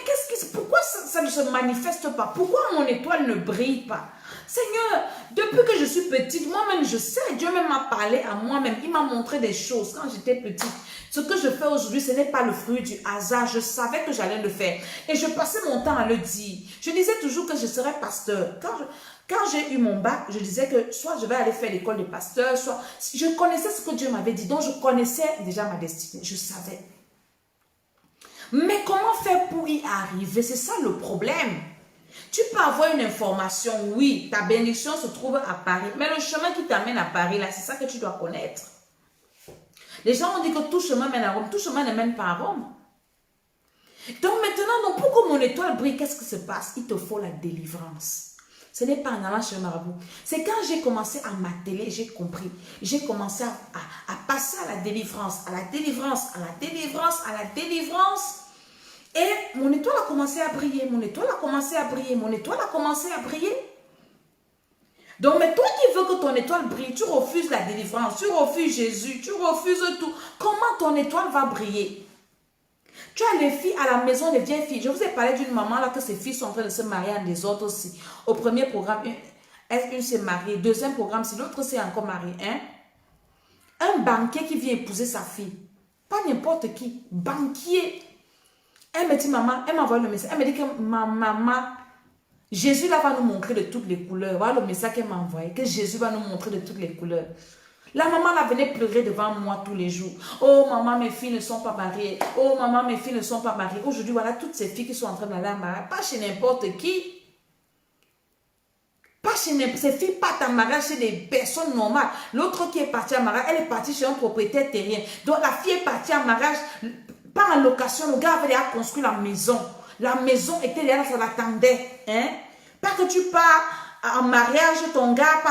pourquoi ça ne se manifeste pas? Pourquoi mon étoile ne brille pas? Seigneur, depuis que je suis petite, moi-même je sais, Dieu même m'a parlé à moi-même. Il m'a montré des choses quand j'étais petite. Ce que je fais aujourd'hui, ce n'est pas le fruit du hasard. Je savais que j'allais le faire. Et je passais mon temps à le dire. Je disais toujours que je serais pasteur. Quand j'ai eu mon bac, je disais que soit je vais aller faire l'école de pasteur, soit... Je connaissais ce que Dieu m'avait dit. Donc, je connaissais déjà ma destinée. Je savais. Mais comment faire pour y arriver? C'est ça le problème. Tu peux avoir une information, oui, ta bénédiction se trouve à Paris. Mais le chemin qui t'amène à Paris, là, c'est ça que tu dois connaître. Les gens ont dit que tout chemin mène à Rome. Tout chemin ne mène pas à Rome. Donc maintenant, pour que mon étoile brille, qu'est-ce qui se passe? Il te faut la délivrance. Ce n'est pas en allant chez le marabout. C'est quand j'ai commencé à m'atteler, j'ai compris. J'ai commencé à passer à la délivrance, à la délivrance, à la délivrance, à la délivrance. Et mon étoile a commencé à briller. Mon étoile a commencé à briller. Mon étoile a commencé à briller. Donc, mais toi qui veux que ton étoile brille, tu refuses la délivrance, tu refuses Jésus, tu refuses tout. Comment ton étoile va briller? Tu as les filles à la maison, les vieilles filles. Je vous ai parlé d'une maman là que ses filles sont en train de se marier en des autres aussi. Au premier programme, une s'est mariée. Deuxième programme, si l'autre s'est encore mariée. Un banquier qui vient épouser sa fille. Pas n'importe qui. Banquier. Elle me dit, maman, elle m'envoie le message. Elle me dit que maman, Jésus là va nous montrer de toutes les couleurs. Voilà le message qu'elle m'a envoyé. Que Jésus va nous montrer de toutes les couleurs. La maman là venait pleurer devant moi tous les jours. Oh maman, mes filles ne sont pas mariées. Oh maman, mes filles ne sont pas mariées. Aujourd'hui, voilà toutes ces filles qui sont en train d'aller en mariage. Pas chez n'importe qui. Pas chez n'importe qui. Ces filles partent en mariage chez des personnes normales. L'autre qui est partie en mariage, elle est partie chez un propriétaire terrien. Donc la fille est partie en mariage, pas en location. Le gars avait déjà construit la maison. La maison était là, ça l'attendait. Pas que tu pars en mariage, ton gars,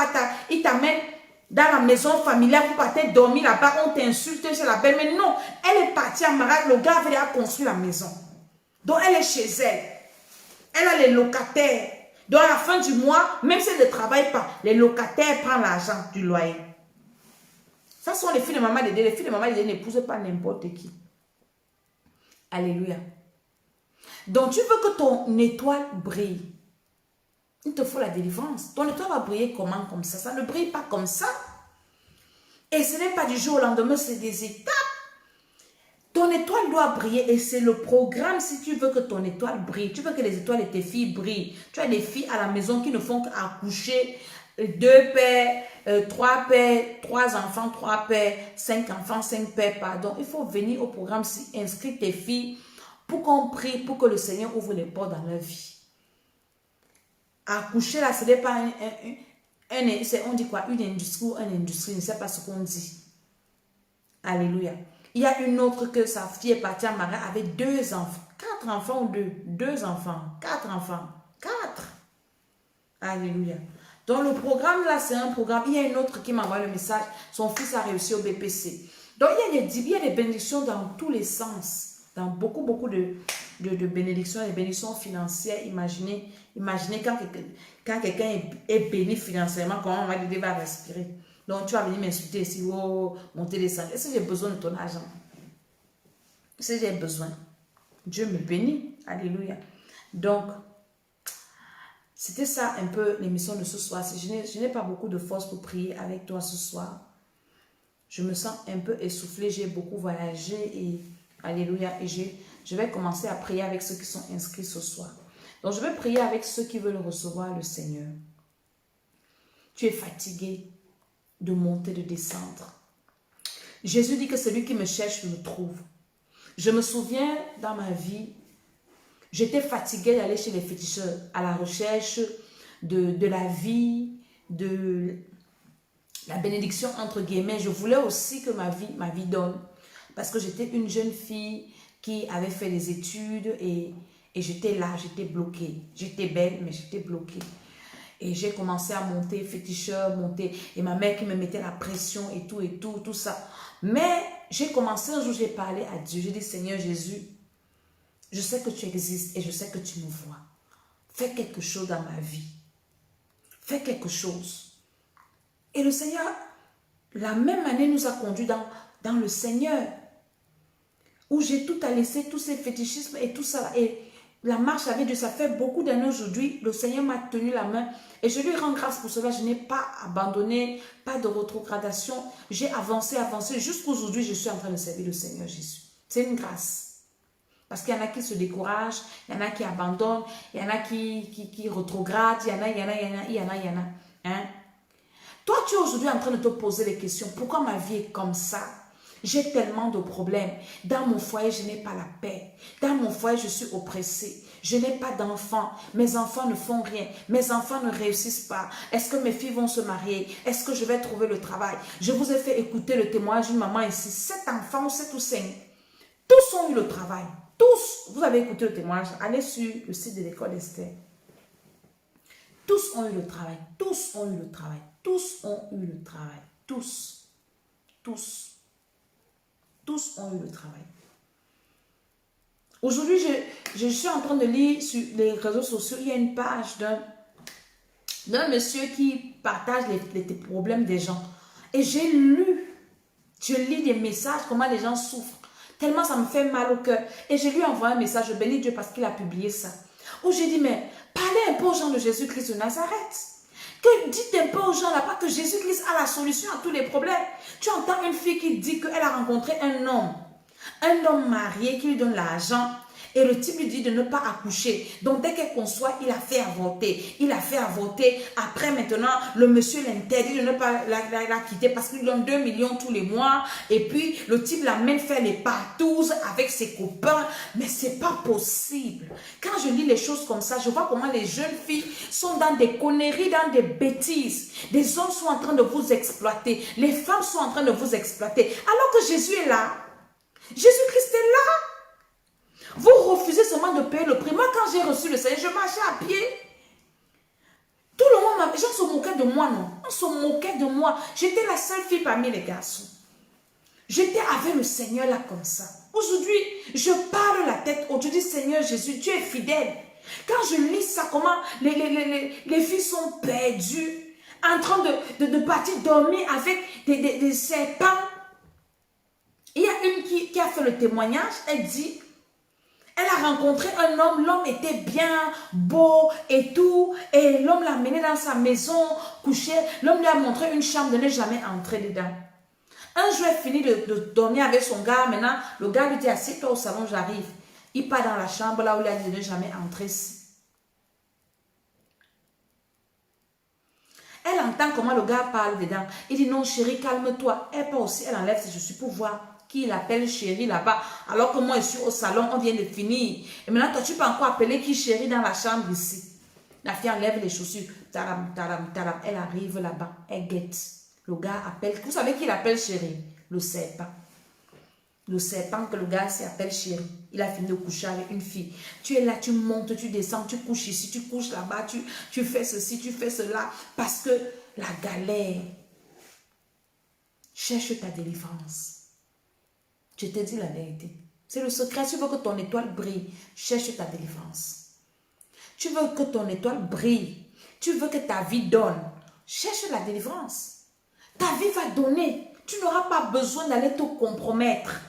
il t'amène dans la maison familiale, vous partez dormir là-bas, on t'insulte chez la belle. Mais non, elle est partie en mariage, le gars avait déjà construit la maison. Donc elle est chez elle. Elle a les locataires. Donc à la fin du mois, même si elle ne travaille pas, les locataires prennent l'argent du loyer. Ça sont les filles de maman Dédé. Les filles de maman Dédé n'épousent pas n'importe qui. Alléluia. Donc tu veux que ton étoile brille. Il te faut la délivrance. Ton étoile va briller comment? Comme ça. Ça ne brille pas comme ça. Et ce n'est pas du jour au lendemain, c'est des étapes. Ton Ton étoile doit briller et c'est le programme si tu veux que ton étoile brille. Tu veux que les étoiles de tes filles brillent. Tu as des filles à la maison qui ne font qu'accoucher 2 pères, 3 pères, 3 enfants, 3 pères, 5 enfants, 5 pères, pardon. Il faut venir au programme si inscris tes filles pour qu'on prie, pour que le Seigneur ouvre les portes dans leur vie. Accoucher là, ce n'est pas on dit quoi? Une industrie ou une industrie, je ne sais pas ce qu'on dit. Alléluia. Il y a une autre que sa fille est partie en mariage avec 2 enfants. 4 enfants ou 2 enfants. 4 enfants. 4. Alléluia. Donc le programme là, c'est un programme. Il y a une autre qui m'envoie le message. Son fils a réussi au BPC. Donc il y a des bénédictions dans tous les sens. Dans beaucoup de bénédictions, des bénédictions financières. Imaginez quand quelqu'un est béni financièrement, comment on va lui dire, va respirer. Donc tu vas venir m'insulter ici, oh, monter les sangs. Est-ce que j'ai besoin de ton argent? Si j'ai besoin, Dieu me bénit. Alléluia. Donc, c'était ça un peu l'émission de ce soir. Je n'ai pas beaucoup de force pour prier avec toi ce soir. Je me sens un peu essoufflée, j'ai beaucoup voyagé et alléluia. Et je vais commencer à prier avec ceux qui sont inscrits ce soir. Donc, je vais prier avec ceux qui veulent recevoir le Seigneur. Tu es fatigué de monter, de descendre. Jésus dit que celui qui me cherche me trouve. Je me souviens dans ma vie, j'étais fatiguée d'aller chez les féticheurs à la recherche de la vie, de la bénédiction entre guillemets. Je voulais aussi que ma vie donne parce que j'étais une jeune fille qui avait fait des études et j'étais là, j'étais bloquée. J'étais belle mais j'étais bloquée. Et j'ai commencé à monter, féticheur, monter. Et ma mère qui me mettait la pression et tout ça. Mais j'ai commencé un jour, j'ai parlé à Dieu. J'ai dit, Seigneur Jésus, je sais que tu existes et je sais que tu me vois. Fais quelque chose dans ma vie. Fais quelque chose. Et le Seigneur, la même année, nous a conduits dans le Seigneur. Où j'ai tout à laisser, tous ces fétichismes et tout ça. Et la marche avec Dieu, ça fait beaucoup d'années aujourd'hui. Le Seigneur m'a tenu la main et je lui rends grâce pour cela. Je n'ai pas abandonné, pas de rétrogradation. J'ai avancé. Jusqu'aujourd'hui, je suis en train de servir le Seigneur Jésus. C'est une grâce. Parce qu'il y en a qui se découragent, il y en a qui abandonnent, il y en a qui rétrogradent, il y en a. Hein? Toi, tu es aujourd'hui en train de te poser les questions. Pourquoi ma vie est comme ça? J'ai tellement de problèmes. Dans mon foyer, je n'ai pas la paix. Dans mon foyer, je suis oppressée. Je n'ai pas d'enfants. Mes enfants ne font rien. Mes enfants ne réussissent pas. Est-ce que mes filles vont se marier? Est-ce que je vais trouver le travail? Je vous ai fait écouter le témoignage d'une maman ici. 7 enfants, 7 ou 5. Tous ont eu le travail. Tous. Vous avez écouté le témoignage. Allez sur le site de l'école Esther. Tous ont eu le travail. Tous ont eu le travail. Tous ont eu le travail. Tous. Tous. Tous ont eu le travail. Aujourd'hui, je suis en train de lire sur les réseaux sociaux, il y a une page d'un monsieur qui partage les problèmes des gens. Et je lis des messages, comment les gens souffrent. Tellement ça me fait mal au cœur. Et je lui ai envoyé un message, je bénis Dieu parce qu'il a publié ça. Où j'ai dit, mais parlez un peu aux gens de Jésus-Christ de Nazareth. Dites un peu aux gens là-bas que Jésus-Christ a la solution à tous les problèmes. Tu entends une fille qui dit qu'elle a rencontré un homme marié qui lui donne l'argent et le type lui dit de ne pas accoucher. Donc dès qu'elle conçoit, il a fait avorter. Il a fait avorter. Après maintenant, le monsieur l'interdit de ne pas la quitter parce qu'il donne 2 millions tous les mois. Et puis le type l'amène faire les partouzes avec ses copains. Mais c'est pas possible. Quand je lis les choses comme ça, je vois comment les jeunes filles sont dans des conneries, dans des bêtises. Des hommes sont en train de vous exploiter. Les femmes sont en train de vous exploiter. Alors que Jésus est là. Jésus-Christ est là. Vous refusez seulement de payer le prix. Moi, quand j'ai reçu le Seigneur, je marchais à pied. Tout le monde, les gens se moquaient de moi, non? On se moquait de moi. J'étais la seule fille parmi les garçons. J'étais avec le Seigneur là comme ça. Aujourd'hui, je parle la tête haute. Je dis, Seigneur Jésus, tu es fidèle. Quand je lis ça, comment les filles sont perdues, en train de partir dormir avec des serpents. Il y a une qui a fait le témoignage, elle dit, elle a rencontré un homme, l'homme était bien, beau et tout, et l'homme l'a mené dans sa maison, couché, l'homme lui a montré une chambre, de ne jamais entrer dedans. Un jour, elle finit de dormir avec son gars. Maintenant, le gars lui dit, assieds-toi au salon, j'arrive. Il part dans la chambre là où il a dit de ne jamais entrer. Elle entend comment le gars parle dedans. Il dit, non, chérie, calme-toi. Elle part aussi, elle enlève ses chaussures pour voir qui l'appelle chérie là-bas. Alors que moi, je suis au salon, on vient de finir. Et maintenant, toi, tu peux encore appeler qui chérie dans la chambre ici. La fille enlève les chaussures. Taram, taram, taram. Elle arrive là-bas. Elle guette. Le gars appelle. Vous savez qui l'appelle chérie? Le serpent. Le serpent que le gars s'appelle chérie. Il a fini de coucher avec une fille. Tu es là, tu montes, tu descends, tu couches ici, tu couches là-bas, tu fais ceci, tu fais cela. Parce que la galère. Cherche ta délivrance. Je te dis la vérité. C'est le secret. Tu veux que ton étoile brille. Cherche ta délivrance. Tu veux que ton étoile brille. Tu veux que ta vie donne. Cherche la délivrance. Ta vie va donner. Tu n'auras pas besoin d'aller te compromettre.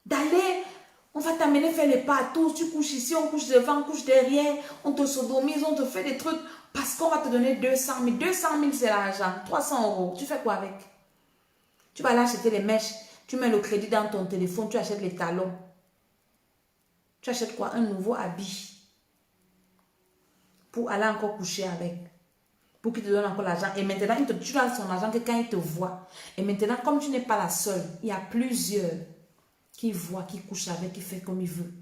D'aller, on va t'amener faire les partout. Tu couches ici, on couche devant, on couche derrière. On te sodomise, on te fait des trucs. Parce qu'on va te donner 200 000. 200 000, c'est l'argent. 300 €. Tu fais quoi avec? Tu vas aller acheter les mèches. Tu mets le crédit dans ton téléphone. Tu achètes les talons. Tu achètes quoi? Un nouveau habit. Pour aller encore coucher avec. Pour qu'il te donne encore l'argent. Et maintenant, tu donnes son argent que quand il te voit. Et maintenant, comme tu n'es pas la seule, il y a plusieurs qui voient, qui couchent avec, qui fait comme il veut.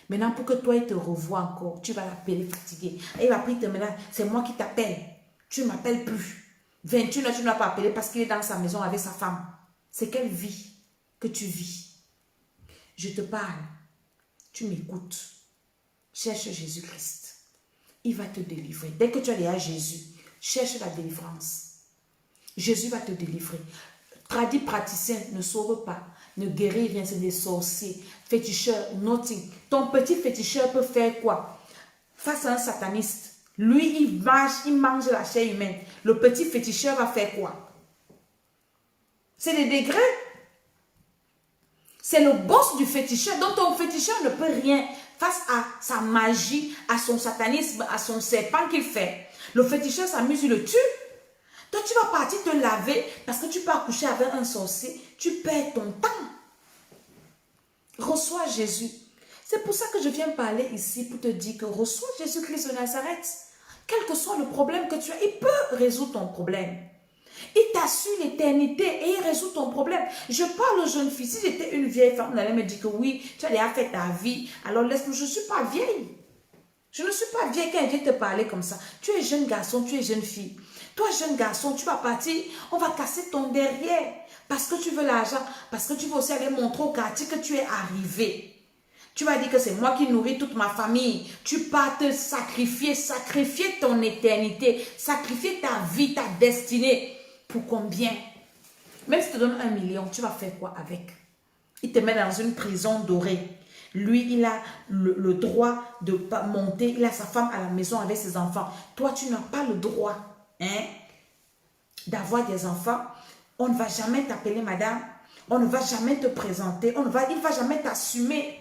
Maintenant, pour que toi, il te revoie encore, tu vas l'appeler fatigué. Et il va prier, maintenant, c'est moi qui t'appelle. Tu ne m'appelles plus. 21 heures, tu ne l'as pas appelé parce qu'il est dans sa maison avec sa femme. C'est quelle vie que tu vis? Je te parle. Tu m'écoutes. Cherche Jésus-Christ. Il va te délivrer. Dès que tu es à Jésus, cherche la délivrance. Jésus va te délivrer. Tradis praticiens ne sauvent pas, ne guérit rien, c'est des sorciers, féticheurs, nothing. Ton petit féticheur peut faire quoi? Face à un sataniste, lui il mange la chair humaine. Le petit féticheur va faire quoi? C'est des degrés. C'est le boss du féticheur. Donc ton féticheur ne peut rien face à sa magie, à son satanisme, à son serpent qu'il fait. Le féticheur s'amuse, il le tue. Toi, tu vas partir te laver parce que tu peux accoucher avec un sorcier. Tu perds ton temps. Reçois Jésus. C'est pour ça que je viens parler ici pour te dire que reçois Jésus-Christ de Nazareth. Quel que soit le problème que tu as, il peut résoudre ton problème. Il t'assure l'éternité et il résout ton problème. Je parle aux jeunes filles. Si j'étais une vieille femme, on allait me dire que oui, tu as déjà fait ta vie. Alors laisse-moi, je ne suis pas vieille. Je ne suis pas vieille quand elle vient te parler comme ça. Tu es jeune garçon, tu es jeune fille. Toi, jeune garçon, tu vas partir, on va casser ton derrière. Parce que tu veux l'argent, parce que tu veux aussi aller montrer au quartier que tu es arrivé. Tu vas dire que c'est moi qui nourris toute ma famille. Tu pars te sacrifier ton éternité, sacrifier ta vie, ta destinée. Pour combien? Même si tu te donne 1 million, tu vas faire quoi avec? Il te met dans une prison dorée. Lui, il a le droit de monter. Il a sa femme à la maison avec ses enfants. Toi, tu n'as pas le droit d'avoir des enfants. On ne va jamais t'appeler madame. On ne va jamais te présenter. Il ne va jamais t'assumer.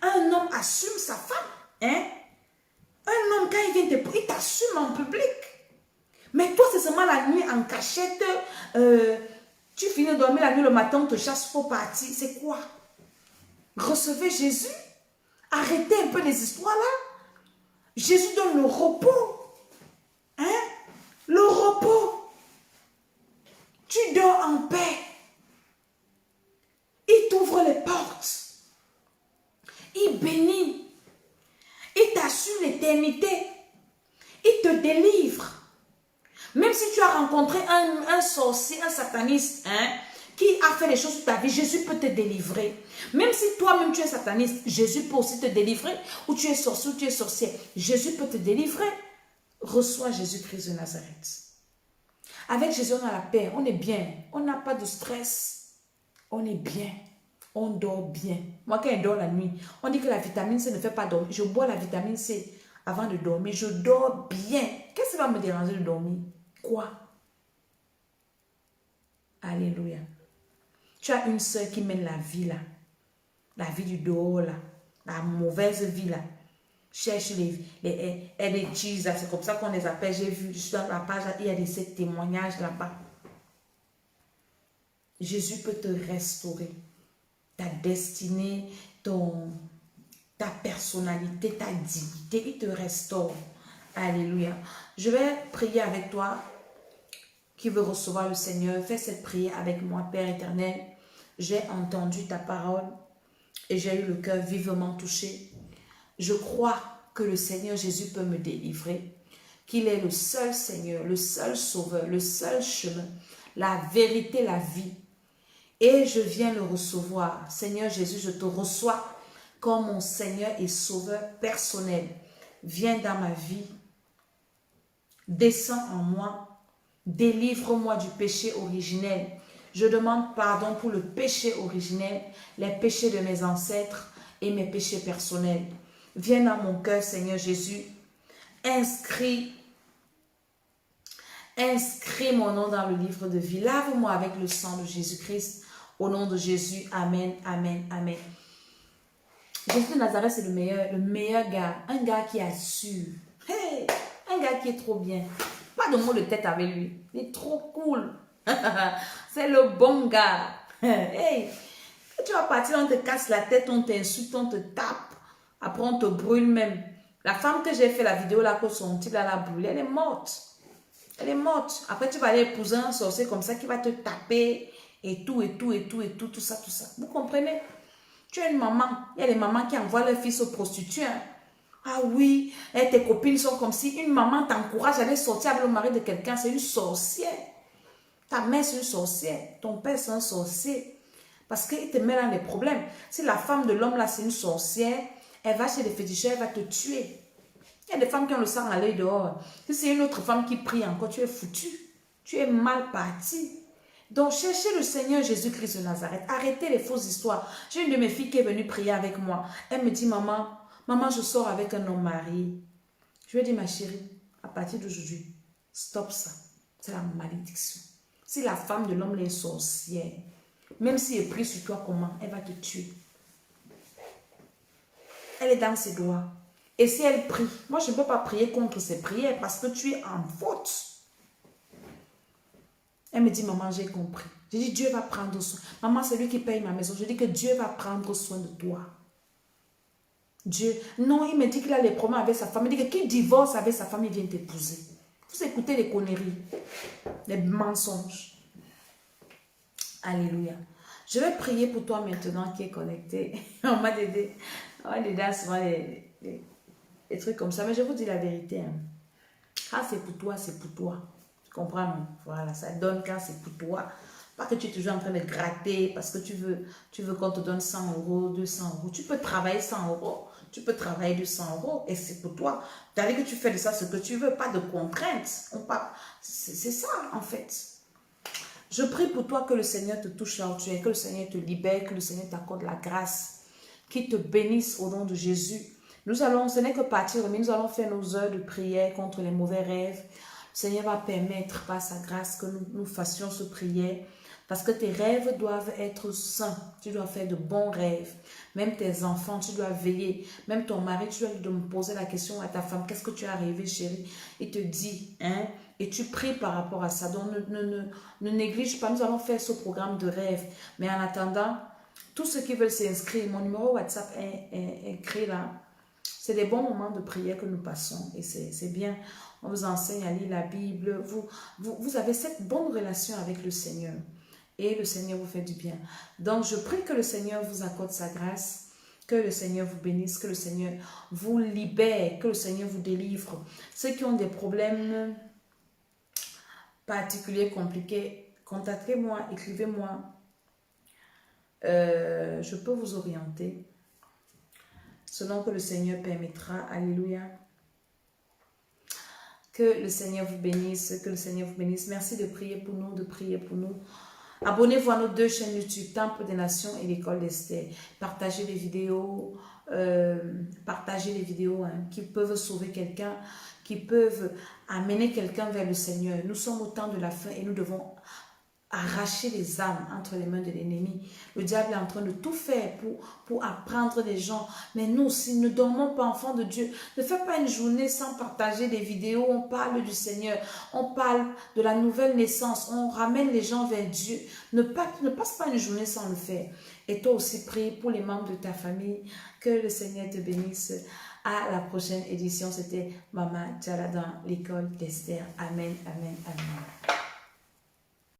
Un homme assume sa femme. Un homme, quand il vient il t'assume en public. Mais toi, c'est seulement la nuit en cachette. Tu finis de dormir la nuit, le matin, on te chasse, il faut partir. C'est quoi? Recevez Jésus. Arrêtez un peu les histoires là. Jésus donne le repos. Le repos. Tu dors en paix. Il t'ouvre les portes. Il bénit. Il t'assure l'éternité. Il te délivre. Même si tu as rencontré un sorcier, un sataniste, qui a fait les choses sur ta vie, Jésus peut te délivrer. Même si toi-même tu es sataniste, Jésus peut aussi te délivrer. Ou tu es sorcier ou tu es sorcière, Jésus peut te délivrer. Reçois Jésus-Christ de Nazareth. Avec Jésus, on a la paix, on est bien. On n'a pas de stress. On est bien. On dort bien. Moi, quand je dors la nuit, on dit que la vitamine C ne fait pas dormir. Je bois la vitamine C avant de dormir. Je dors bien. Qu'est-ce qui va me déranger de dormir? Quoi? Alléluia. Tu as une soeur qui mène la vie là. La vie du dehors là. La mauvaise vie là. Cherche les LHs, c'est comme ça qu'on les appelle. J'ai vu, je suis dans la page, il y a ces témoignages là-bas. Jésus peut te restaurer. Ta destinée, ta personnalité, ta dignité, il te restaure. Alléluia. Je vais prier avec toi qui veut recevoir le Seigneur. Fais cette prière avec moi, Père éternel. J'ai entendu ta parole et j'ai eu le cœur vivement touché. Je crois que le Seigneur Jésus peut me délivrer, qu'il est le seul Seigneur, le seul Sauveur, le seul chemin, la vérité, la vie. Et je viens le recevoir. Seigneur Jésus, je te reçois comme mon Seigneur et Sauveur personnel. Viens dans ma vie, descends en moi, délivre-moi du péché originel. Je demande pardon pour le péché originel, les péchés de mes ancêtres et mes péchés personnels. Viens dans mon cœur, Seigneur Jésus. Inscris mon nom dans le livre de vie. Lave-moi avec le sang de Jésus-Christ. Au nom de Jésus, amen, amen, amen. Jésus de Nazareth, c'est le meilleur gars. Un gars qui assure. Hey, un gars qui est trop bien. Pas de mot de tête avec lui. Il est trop cool. C'est le bon gars. Hey, quand tu vas partir, on te casse la tête, on t'insulte, on te tape. Après, on te brûle même. La femme que j'ai fait la vidéo là, que son type là l'a brûlée, elle est morte. Elle est morte. Après, tu vas aller épouser un sorcier comme ça qui va te taper et tout, tout ça. Vous comprenez? Tu es une maman. Il y a des mamans qui envoient leurs fils aux prostituées. Hein. Ah oui, et tes copines sont comme si une maman t'encourage à aller sortir avec le mari de quelqu'un. C'est une sorcière. Ta mère, c'est une sorcière. Ton père, c'est un sorcier. Parce qu'il te met dans des problèmes. Si la femme de l'homme là, c'est une sorcière, elle va chez les féticheurs, elle va te tuer. Il y a des femmes qui ont le sang à l'œil dehors. Si c'est une autre femme qui prie encore, tu es foutu. Tu es mal parti. Donc, cherchez le Seigneur Jésus-Christ de Nazareth. Arrêtez les fausses histoires. J'ai une de mes filles qui est venue prier avec moi. Elle me dit, maman, je sors avec un homme marié. Je lui ai dit, ma chérie, à partir d'aujourd'hui, stop ça. C'est la malédiction. Si la femme de l'homme est sorcière, même si elle prie sur toi comment, elle va te tuer. Elle est dans ses droits. Et si elle prie, moi je ne peux pas prier contre ses prières parce que tu es en faute. Elle me dit, maman, j'ai compris. J'ai dit, Dieu va prendre soin. Maman, c'est lui qui paye ma maison. Je dis que Dieu va prendre soin de toi. Dieu. Non, il me dit qu'il a les problèmes avec sa femme. Il dit que qui divorce avec sa femme, il vient t'épouser. Vous écoutez les conneries, les mensonges. Alléluia. Je vais prier pour toi maintenant qui est connecté. On m'a aidé. On m'a aidé à souvent les trucs comme ça. Mais je vous dis la vérité. Hein. Quand c'est pour toi, c'est pour toi. Tu comprends? Non? Voilà, ça donne quand c'est pour toi. Pas que tu es toujours en train de gratter parce que tu veux qu'on te donne 100 euros, 200 euros. Tu peux travailler 100 euros. Tu peux travailler 200 euros et c'est pour toi. C'est-à-dire que tu fais de ça ce que tu veux, pas de contraintes. C'est ça en fait. Je prie pour toi que le Seigneur te touche là où tu es, que le Seigneur te libère, que le Seigneur t'accorde la grâce, qu'il te bénisse au nom de Jésus. Nous allons, ce n'est que partir, mais nous allons faire nos heures de prière contre les mauvais rêves. Le Seigneur va permettre par sa grâce que nous fassions ce prière. Parce que tes rêves doivent être sains. Tu dois faire de bons rêves. Même tes enfants, tu dois veiller. Même ton mari, tu dois me poser la question à ta femme. Qu'est-ce que tu as rêvé, chérie? Il te dit, hein? Et tu pries par rapport à ça. Donc, ne néglige pas. Nous allons faire ce programme de rêve. Mais en attendant, tous ceux qui veulent s'inscrire, mon numéro WhatsApp est écrit là. C'est des bons moments de prière que nous passons. Et c'est bien. On vous enseigne à lire la Bible. Vous avez cette bonne relation avec le Seigneur. Et le Seigneur vous fait du bien. Donc, je prie que le Seigneur vous accorde sa grâce, que le Seigneur vous bénisse, que le Seigneur vous libère, que le Seigneur vous délivre. Ceux qui ont des problèmes particuliers, compliqués, contactez-moi, écrivez-moi. Je peux vous orienter selon que le Seigneur permettra. Alléluia. Que le Seigneur vous bénisse, que le Seigneur vous bénisse. Merci de prier pour nous, de prier pour nous. Abonnez-vous à nos deux chaînes YouTube, Temple des Nations et l'École d'Esther. Partagez les vidéos, qui peuvent sauver quelqu'un, qui peuvent amener quelqu'un vers le Seigneur. Nous sommes au temps de la fin et nous devons arracher les âmes entre les mains de l'ennemi. Le diable est en train de tout faire pour apprendre les gens. Mais nous, si nous ne dormons pas, enfants de Dieu, ne fais pas une journée sans partager des vidéos. On parle du Seigneur, on parle de la nouvelle naissance, on ramène les gens vers Dieu. Ne passe pas une journée sans le faire. Et toi aussi, prie pour les membres de ta famille. Que le Seigneur te bénisse. À la prochaine édition, c'était Maman Djala dans l'école d'Esther. Amen, amen, amen.